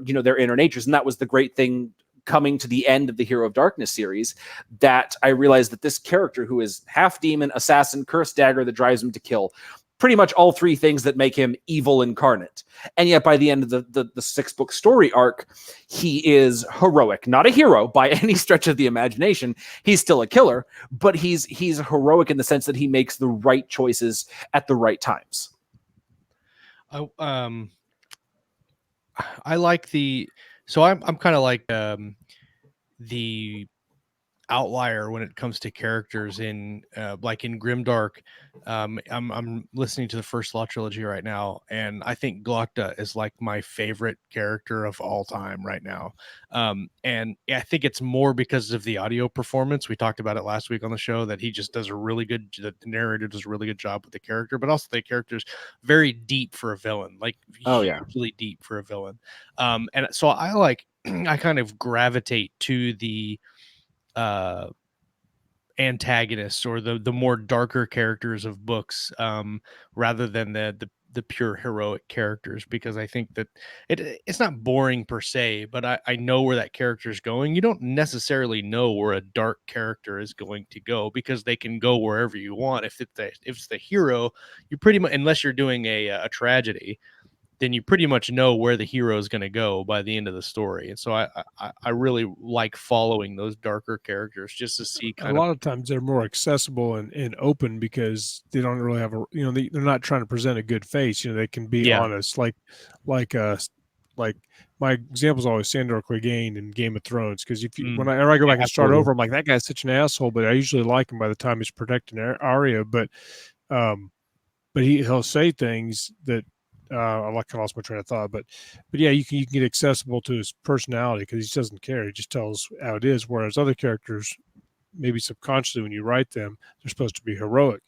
inner natures. And that was the great thing coming to the end of the Hero of Darkness series, that I realized that this character, who is half demon, assassin, cursed dagger that drives him to kill, pretty much all 3 things that make him evil incarnate. And yet by the end of the 6-book story arc, he is heroic, not a hero by any stretch of the imagination. He's still a killer, but he's heroic in the sense that he makes the right choices at the right times. I like I'm kind of like the outlier when it comes to characters in like in Grimdark. I'm listening to the First Law trilogy right now, and I think Glokta is like my favorite character of all time right now. And I think it's more because of the audio performance. We talked about it last week on the show, that he just does the narrator does a really good job with the character, but also the character's very deep for a villain, like hugely deep for a villain. And so I kind of gravitate to the antagonists or the more darker characters of books, rather than the pure heroic characters, because I think that it's not boring per se, but I know where that character is going. You don't necessarily know where a dark character is going to go, because they can go wherever you want. If it's the hero, you pretty much, unless you're doing a tragedy, then you pretty much know where the hero is going to go by the end of the story. And so I really like following those darker characters just to see a lot of times they're more accessible and open because they don't really have they're not trying to present a good face. They can be honest, like my example is always Sandor Clegane in Game of Thrones, because whenever I go back and start over, I'm like, that guy's such an asshole, but I usually like him by the time he's protecting Arya. But he'll say things that I lost my train of thought. But yeah, you can get accessible to his personality because he doesn't care. He just tells how it is. Whereas other characters, maybe subconsciously when you write them, they're supposed to be heroic,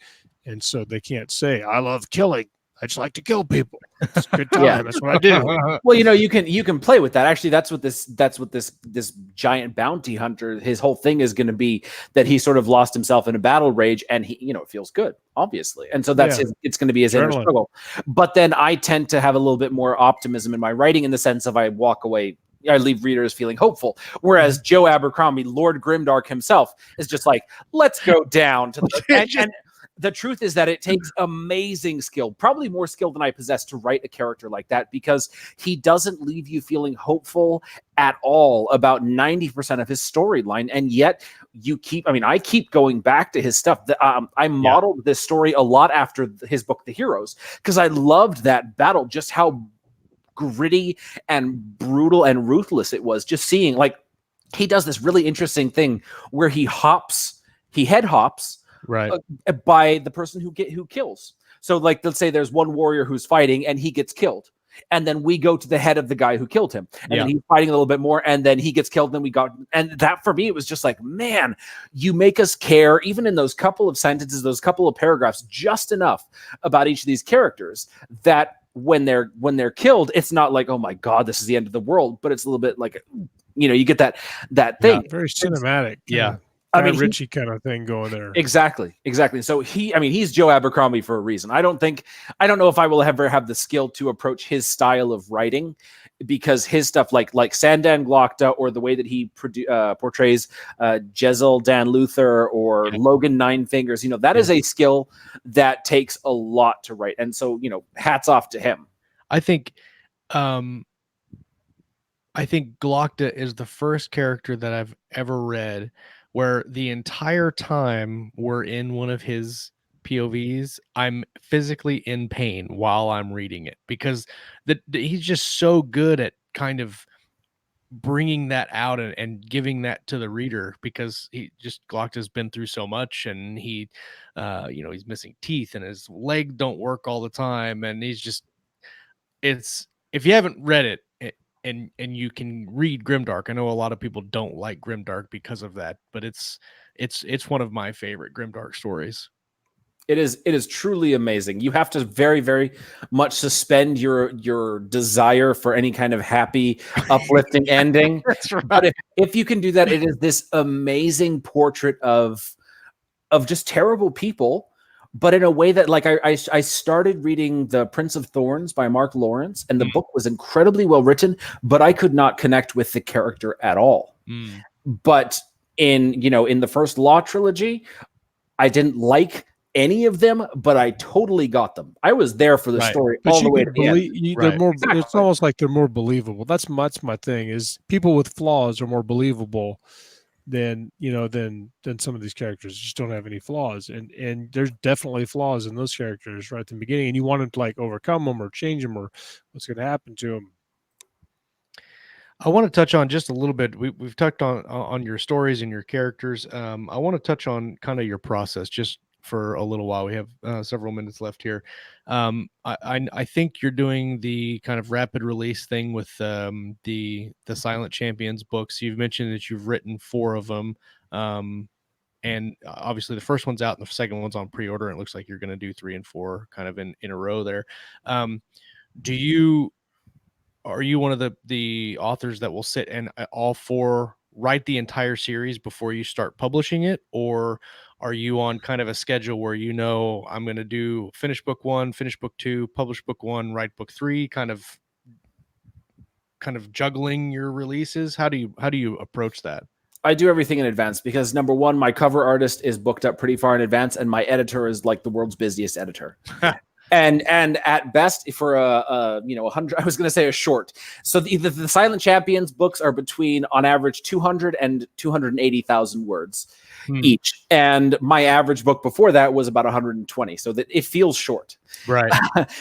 and so they can't say, "I love killing. I just like to kill people. It's a good time. Yeah. That's what I do." Well, you can play with that. Actually, that's what this giant bounty hunter, his whole thing is going to be, that he sort of lost himself in a battle rage, and he, it feels good, obviously, and so that's it's going to be his inner struggle. But then I tend to have a little bit more optimism in my writing, in the sense of I walk away, I leave readers feeling hopeful. Whereas Joe Abercrombie, Lord Grimdark himself, is just like, let's go down to the and the truth is that it takes amazing skill, probably more skill than I possess, to write a character like that, because he doesn't leave you feeling hopeful at all about 90% of his storyline. And yet I keep going back to his stuff. I modeled this story a lot after his book, The Heroes, because I loved that battle, just how gritty and brutal and ruthless it was. Just seeing, like, he does this really interesting thing where he head hops, right, by the person who kills. So, like, let's say there's one warrior who's fighting and he gets killed, and then we go to the head of the guy who killed him, and then he's fighting a little bit more, and then he gets killed, and then and that, for me, it was just like, man, you make us care, even in those couple of sentences, those couple of paragraphs, just enough about each of these characters, that when they're killed, it's not like, oh my God, this is the end of the world, but it's a little bit like, you get that thing. Very cinematic. Ritchie kind of thing going there. Exactly. So he's Joe Abercrombie for a reason. I don't know if I will ever have the skill to approach his style of writing, because his stuff, like Sandan Glokta, or the way that he portrays Jezal Dan Luther, or Logan Nine Fingers, that is a skill that takes a lot to write. And so, hats off to him. I think Glokta is the first character that I've ever read where the entire time we're in one of his POVs, I'm physically in pain while I'm reading it, because he's just so good at kind of bringing that out and giving that to the reader, because Glokta's been through so much, and he, he's missing teeth and his leg don't work all the time. And if you haven't read it, and you can read Grimdark. I know a lot of people don't like Grimdark because of that, but it's one of my favorite Grimdark stories. It is truly amazing. You have to very, very much suspend your desire for any kind of happy, uplifting ending. That's right. But if you can do that, it is this amazing portrait of just terrible people, but in a way that, like, I started reading The Prince of Thorns by Mark Lawrence, and the book was incredibly well written, but I could not connect with the character at all. But in the first Law trilogy, I didn't like any of them, but I totally got them. I was there for the story all the way to the end. They're more. Exactly. It's almost like they're more believable. That's my thing. Is people with flaws are more believable than some of these characters just don't have any flaws, and there's definitely flaws in those characters right at the beginning, and you want them to, like, overcome them or change them, or what's going to happen to them. I want to touch on just a little bit. We've touched on your stories and your characters. I want to touch on kind of your process just for a little while. We have several minutes left here. I think you're doing the kind of rapid release thing with the Silent Champions books. You've mentioned that you've written 4 of them, and obviously the first one's out and the second one's on pre-order, and it looks like you're going to do 3 and 4 kind of in a row there. Are you one of the authors that will sit and all 4 write the entire series before you start publishing it, or are you on kind of a schedule where I'm going to finish book 1, finish book 2, publish book 1, write book 3, kind of juggling your releases? How do you approach that? I do everything in advance because number one, my cover artist is booked up pretty far in advance, and my editor is like the world's busiest editor. And at best for a 100, I was going to say a short. So the Silent Champions books are between on average 200 and 280,000 words each. And my average book before that was about 120. So that it feels short. Right.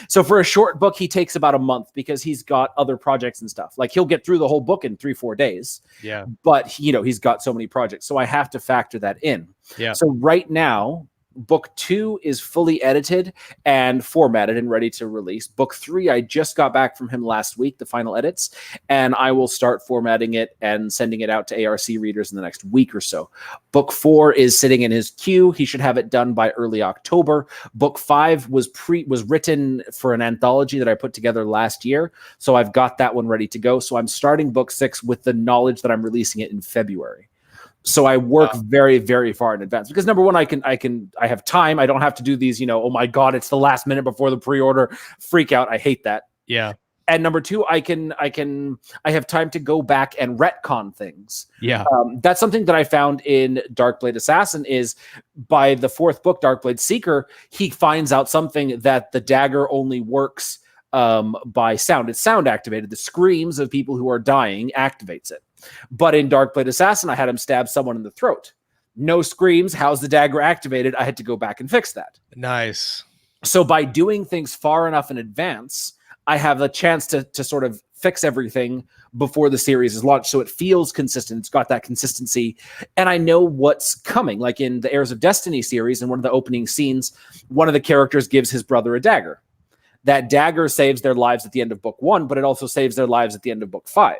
So for a short book, he takes about a month because he's got other projects and stuff. Like he'll get through the whole book in 3-4 days. Yeah. But he's got so many projects. So I have to factor that in. Yeah. So right now, book 2 is fully edited and formatted and ready to release. Book 3, I just got back from him last week, the final edits, and I will start formatting it and sending it out to ARC readers in the next week or so. Book 4 is sitting in his queue. He should have it done by early October. Book 5 was written for an anthology that I put together last year, so I've got that one ready to go. So I'm starting book 6 with the knowledge that I'm releasing it in February. So I work very, very far in advance because number one, I have time. I don't have to do these, oh my God, it's the last minute before the pre-order freak out. I hate that. Yeah. And number two, I have time to go back and retcon things. Yeah. That's something that I found in Darkblade Assassin is by the 4th book, Darkblade Seeker, he finds out something that the dagger only works by sound. It's sound activated. The screams of people who are dying activates it. But in Darkblade Assassin, I had him stab someone in the throat. No screams. How's the dagger activated? I had to go back and fix that. Nice. So by doing things far enough in advance, I have a chance to sort of fix everything before the series is launched. So it feels consistent. It's got that consistency. And I know what's coming. Like in the Heirs of Destiny series, in one of the opening scenes, one of the characters gives his brother a dagger. That dagger saves their lives at the end of book 1, but it also saves their lives at the end of book 5.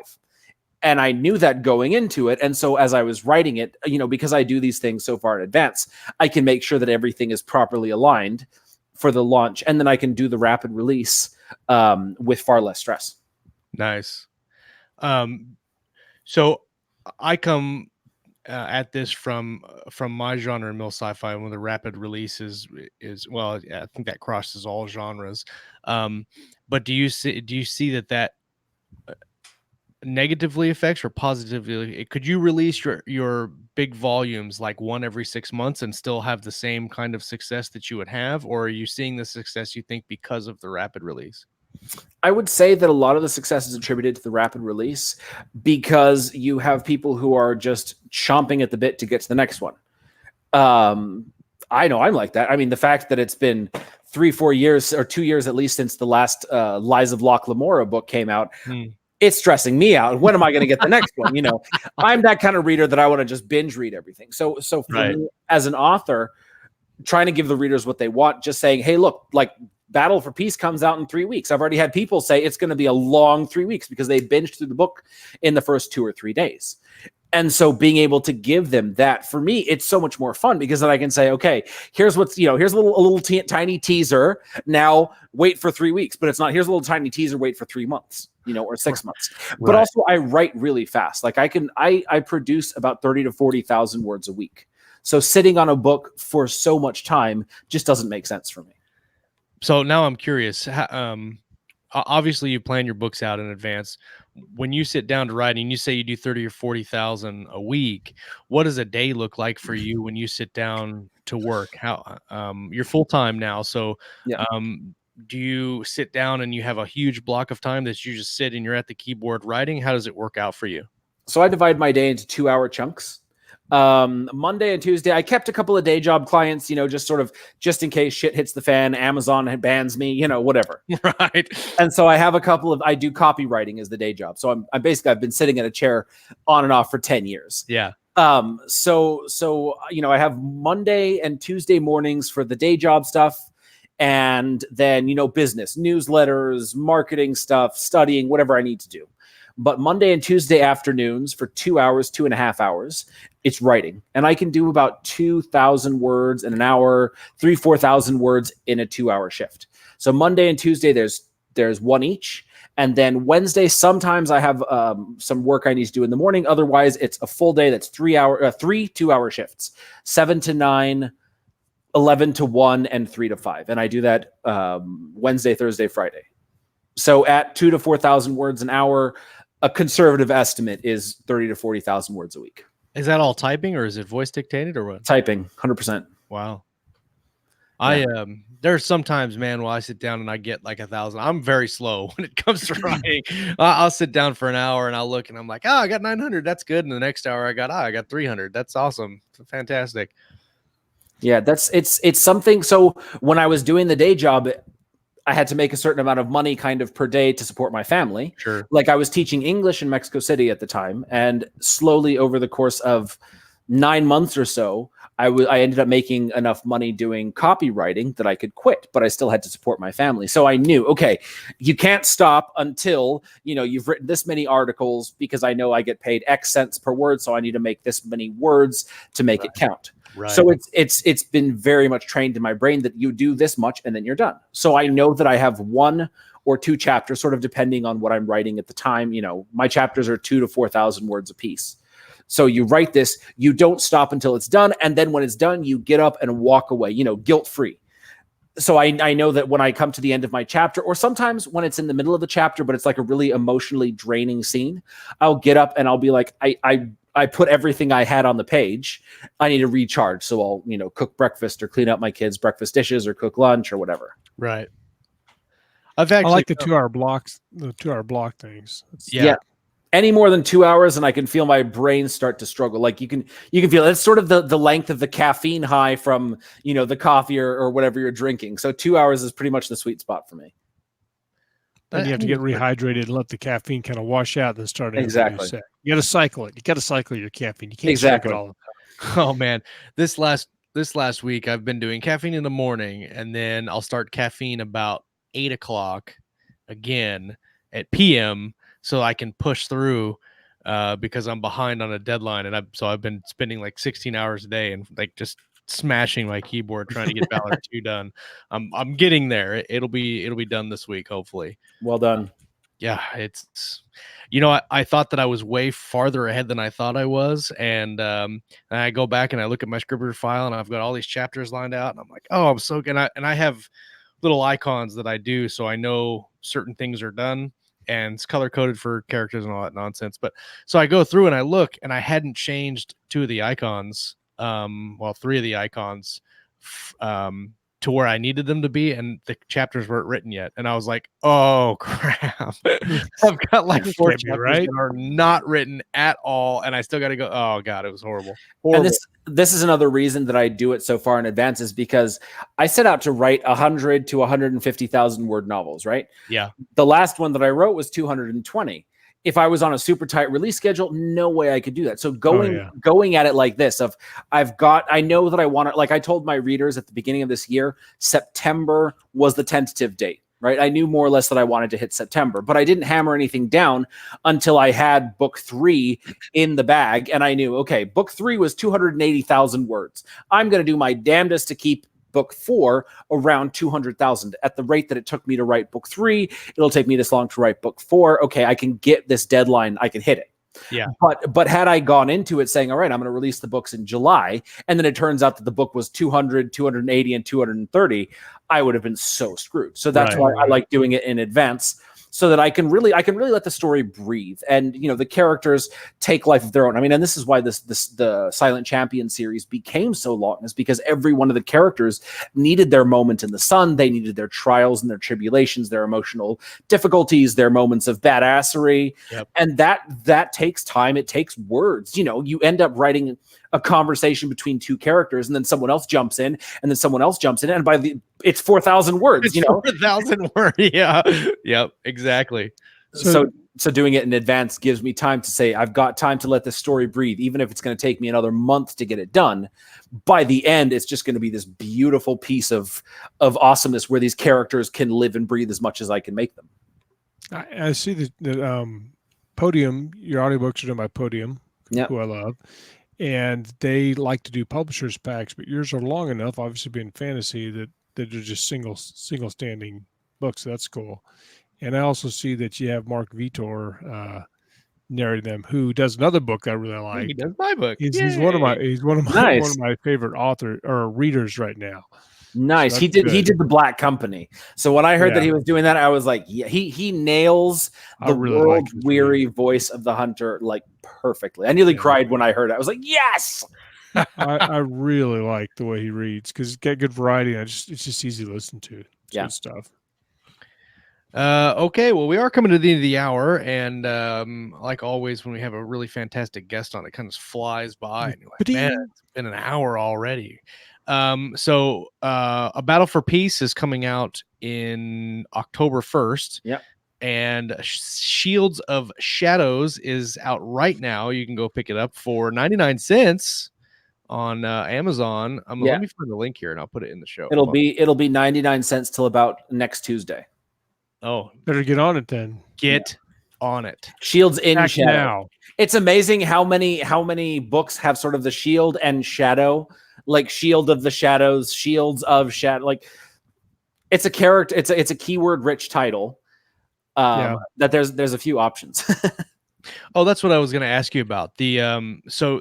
And I knew that going into it. And so as I was writing it, because I do these things so far in advance, I can make sure that everything is properly aligned for the launch. And then I can do the rapid release with far less stress. Nice. So I come at this from my genre in mill sci-fi, when the rapid release is well, yeah, I think that crosses all genres. But do you see that negatively affects or positively? Could you release your big volumes like one every 6 months and still have the same kind of success that you would have, or are you seeing the success you think because of the rapid release? I would say that a lot of the success is attributed to the rapid release because you have people who are just chomping at the bit to get to the next one. I know I'm like that. I mean, the fact that it's been 3-4 years or 2 years at least since the last Lies of Locke Lamora book came out. It's stressing me out. When am I going to get the next one? I'm that kind of reader that I want to just binge read everything. So for me, as an author, trying to give the readers what they want, just saying, hey, look, like Battle for Peace comes out in 3 weeks. I've already had people say it's going to be a long 3 weeks because they binged through the book in the first 2 or 3 days. And so being able to give them that, for me, it's so much more fun because then I can say, okay, here's what's, here's a little tiny teaser. Now wait for 3 weeks, but it's not, here's a little tiny teaser, wait for 3 months, or 6 months. But also I write really fast. Like I produce about 30 to 40,000 words a week. So sitting on a book for so much time just doesn't make sense for me. So now I'm curious. Obviously, you plan your books out in advance. When you sit down to write, and you say you do 30 or 40,000 a week, what does a day look like for you when you sit down to work? How you're full time now, so yeah. Do you sit down and you have a huge block of time that you just sit and you're at the keyboard writing? How does it work out for you? So I divide my day into 2-hour chunks. Monday and Tuesday, I kept a couple of day job clients, just in case shit hits the fan, Amazon bans me, whatever. Right. And so I have I do copywriting as the day job. So I'm basically, I've been sitting in a chair on and off for 10 years. Yeah. So I have Monday and Tuesday mornings for the day job stuff. And then, business, newsletters, marketing stuff, studying, whatever I need to do. But Monday and Tuesday afternoons for 2 hours, 2.5 hours, it's writing. And I can do about 2,000 words in an hour, 3,000-4,000 words in a 2-hour shift. So Monday and Tuesday, there's one each. And then Wednesday, sometimes I have some work I need to do in the morning. Otherwise, it's a full day. That's 3 2-hour shifts, 7 to 9, 11 to 1, and 3 to 5. And I do that Wednesday, Thursday, Friday. So at 2,000 to 4,000 words an hour, a conservative estimate is 30 to 40,000 words a week. Is that all typing or is it voice dictated or what? Typing, 100%. Wow. Yeah. There's sometimes, man, while I sit down and I get like 1,000. I'm very slow when it comes to writing. I'll sit down for an hour and I'll look and I'm like, oh, I got 900. That's good. And the next hour I got 300. That's awesome. Fantastic. Yeah, it's something. So when I was doing the day job, I had to make a certain amount of money kind of per day to support my family. Sure. Like I was teaching English in Mexico City at the time, and slowly over the course of 9 months or so, I ended up making enough money doing copywriting that I could quit, but I still had to support my family. So I knew, okay, you can't stop until, you've written this many articles, because I know I get paid X cents per word. So I need to make this many words to make it count. Right. So it's been very much trained in my brain that you do this much and then you're done. So I know that I have 1 or 2 chapters, sort of depending on what I'm writing at the time. My chapters are 2,000 to 4,000 words a piece. So you write this, you don't stop until it's done. And then when it's done, you get up and walk away, guilt-free. So I know that when I come to the end of my chapter, or sometimes when it's in the middle of the chapter, but it's like a really emotionally draining scene, I'll get up and I'll be like, I put everything I had on the page. I need to recharge. So I'll, cook breakfast or clean up my kids' breakfast dishes or cook lunch or whatever. Right. I like the 2-hour blocks, the 2-hour block things. Yeah. Any more than 2 hours, and I can feel my brain start to struggle. Like you can feel it's sort of the length of the caffeine high from, the coffee or whatever you're drinking. So 2 hours is pretty much the sweet spot for me. And you have to get rehydrated and let the caffeine kind of wash out and then start. Exactly. You got to cycle it. You got to cycle your caffeine. You can't exactly drink it all. Oh man, this last week I've been doing caffeine in the morning, and then I'll start caffeine about 8 o'clock again at PM, so I can push through because I'm behind on a deadline, and I've been spending like 16 hours a day and like just smashing my keyboard trying to get Valor 2 done. I'm getting there. It'll be done this week, hopefully. Well done. Yeah, it's I thought that I was way farther ahead than I thought I was, and I go back and I look at my Scribbler file and I've got all these chapters lined out, and I'm like, oh, I'm so good. And I have little icons that I do so I know certain things are done, and it's color coded for characters and all that nonsense. But so I go through and I look, and I hadn't changed 2 of the icons. 3 of the icons to where I needed them to be, and the chapters weren't written yet. And I was like, oh crap. I've got like 4 chapters that are not written at all, and I still got to go. Oh god, it was horrible. And this is another reason that I do it so far in advance, is because I set out to write 100 to 150,000 word novels, right? Yeah. The last one that I wrote was 220. If I was on a super tight release schedule, no way I could do that. So going at it like this, I know that I want to, like I told my readers at the beginning of this year, September was the tentative date, right? I knew more or less that I wanted to hit September, but I didn't hammer anything down until I had book 3 in the bag. And I knew, okay, book 3 was 280,000 words. I'm going to do my damnedest to keep book 4 around 200,000. At the rate that it took me to write book 3, it'll take me this long to write book 4. Okay, I can get this deadline. I can hit it. Yeah. But had I gone into it saying, all right, I'm going to release the books in July, and then it turns out that the book was 200, 280, and 230, I would have been so screwed. So that's why I like doing it in advance, so that I can really let the story breathe, and the characters take life of their own. I mean, and this is why the Silent Champion series became so long, is because every one of the characters needed their moment in the sun. They needed their trials and their tribulations, their emotional difficulties, their moments of badassery. Yep. And that takes time. It takes words. You end up writing a conversation between 2 characters, and then someone else jumps in, and then someone else jumps in, and it's 4,000 words. It's 4,000 words. Yeah. Yep. Exactly. So doing it in advance gives me time to say, I've got time to let this story breathe, even if it's going to take me another month to get it done. By the end, it's just going to be this beautiful piece of awesomeness where these characters can live and breathe as much as I can make them. I see the Podium. Your audiobooks are done by Podium, who I love. And they like to do publishers packs, but yours are long enough, obviously being fantasy, that they're just single standing books. So that's cool. And I also see that you have Mark Vitor narrating them, who does another book I really like. He does my book. He's one of my Nice. one of my favorite author or readers right now. Nice. So He did good. the Black Company. So when I heard that Yeah. he was doing that, I was like, yeah, he nails I the really like world his weary voice of the hunter like perfectly. I nearly cried when I heard it. I was like, yes. I really like the way he reads because he's got good variety. And it's just easy to listen to. It's good stuff. Okay, well, we are coming to the end of the hour, and like always, when we have a really fantastic guest on, it kind of flies by, and you're like, man, it's been an hour already. So A Battle for Peace is coming out in October 1st. Yep. And Shields of Shadows is out right now. You can go pick it up for 99 cents on Amazon. Let me find the link here, and I'll put it in the show. It'll be 99 cents till about next Tuesday. Oh, better get on it then. Get on it. Shields in Back Shadow. now. It's amazing how many books have sort of the shield and shadow, like Shield of the Shadows, Shields of Shadow. Like it's a character. It's a keyword rich title. That there's a few options. Oh, that's what I was going to ask you about. So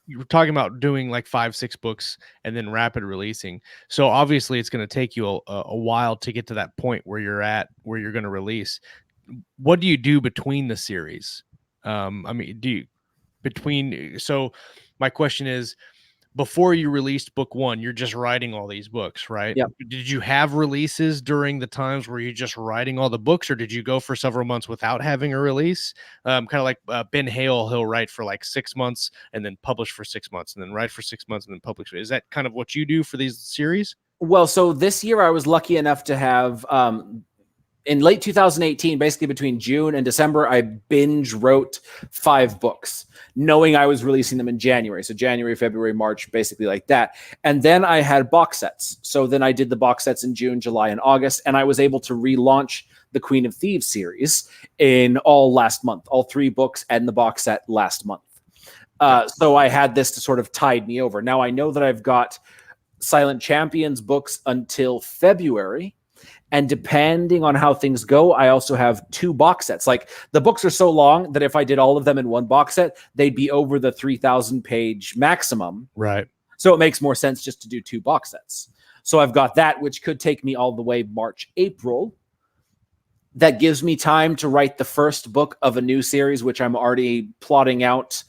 you were talking about doing like 5-6 books and then rapid releasing. So obviously it's going to take you a while to get to that point where you're going to release. What do you do between the series? So my question is, before you released book 1, you're just writing all these books, right? Yep. Did you have releases during the times where you're just writing all the books, or did you go for several months without having a release? Kind of like Ben Hale, he'll write for like 6 months and then publish for 6 months and then write for 6 months and then publish. Is that kind of what you do for these series? Well, so this year I was lucky enough to have in late 2018, basically between June and December, I binge wrote 5 books, knowing I was releasing them in January. So January, February, March, basically like that. And then I had box sets. So then I did the box sets in June, July, and August, and I was able to relaunch the Queen of Thieves series in all last month, all 3 books and the box set last month. So I had this to sort of tide me over. Now I know that I've got Silent Champions books until February. And depending on how things go, I also have 2 box sets. Like the books are so long that if I did all of them in one box set, they'd be over the 3,000 page maximum. Right. So it makes more sense just to do 2 box sets. So I've got that, which could take me all the way March, April. That gives me time to write the first book of a new series, which I'm already plotting out,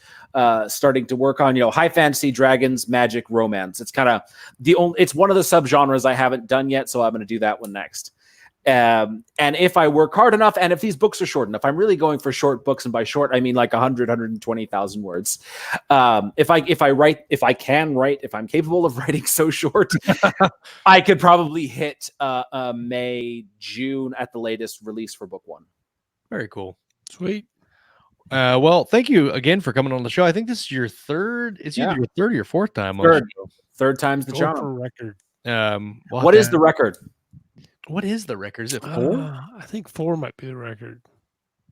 starting to work on, high fantasy, dragons, magic, romance. It's kind of it's one of the subgenres I haven't done yet. So I'm going to do that one next. And if I work hard enough, and if these books are short enough, I'm really going for short books. And by short, I mean like 120,000 words. If I'm capable of writing so short, I could probably hit May, June at the latest release for book 1. Very cool. Sweet. Well, thank you again for coming on the show. I think this is your third. It's either your third or your fourth time on the show. Third time's the charm. For record. What is the record? What is the record? Is it 4? I think 4 might be the record.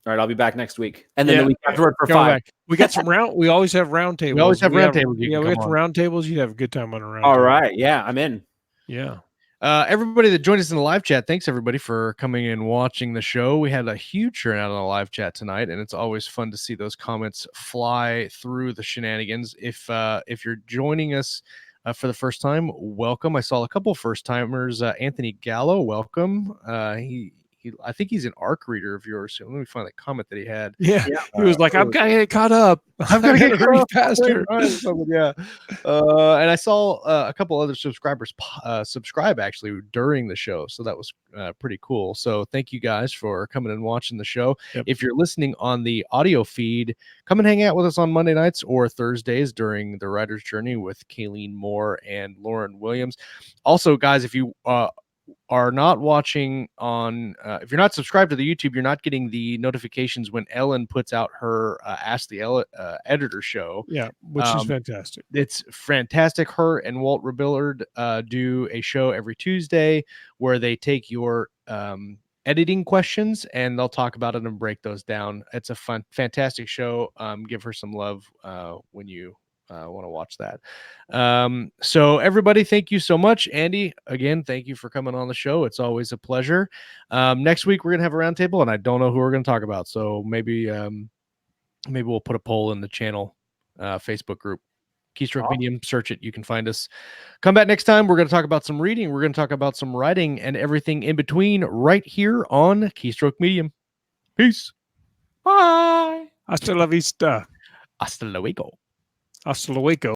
All right, I'll be back next week, and then the week afterward for 5. Back. We got some round. We always have round tables. We always have round tables. Yeah, we got some round tables. You'd have a good time on a round. All table. right, yeah, I'm in. Yeah. Everybody that joined us in the live chat, thanks everybody for coming and watching the show. We had a huge turnout on the live chat tonight, and it's always fun to see those comments fly through the shenanigans. If you're joining us for the first time, welcome. I saw a couple first timers. Anthony Gallo, welcome. I think he's an ARC reader of yours. So let me find the comment that he had. Yeah. He was like, "I've got to get caught up. I've got to get hurry faster." Yeah. And I saw a couple other subscribers subscribe actually during the show, so that was pretty cool. So thank you guys for coming and watching the show. Yep. If you're listening on the audio feed, come and hang out with us on Monday nights or Thursdays during the Writer's Journey with Kayleen Moore and Lauren Williams. Also, guys, if you are not watching on if you're not subscribed to the YouTube, you're not getting the notifications when Ellen puts out her Ask the Editor show. Yeah, which is fantastic. It's fantastic. Her and Walt Rebillard do a show every Tuesday where they take your editing questions and they'll talk about it and break those down. It's a fantastic show. Give her some love when you want to watch that. So everybody, thank you so much. Andy, again, thank you for coming on the show. It's always a pleasure. Next week we're gonna have a roundtable, and I don't know who we're gonna talk about. So maybe we'll put a poll in the channel Facebook group. Keystroke Medium, search it. You can find us. Come back next time. We're going to talk about some reading. We're going to talk about some writing and everything in between right here on Keystroke Medium. Peace. Bye. Hasta la vista. Hasta luego. Hasta luego.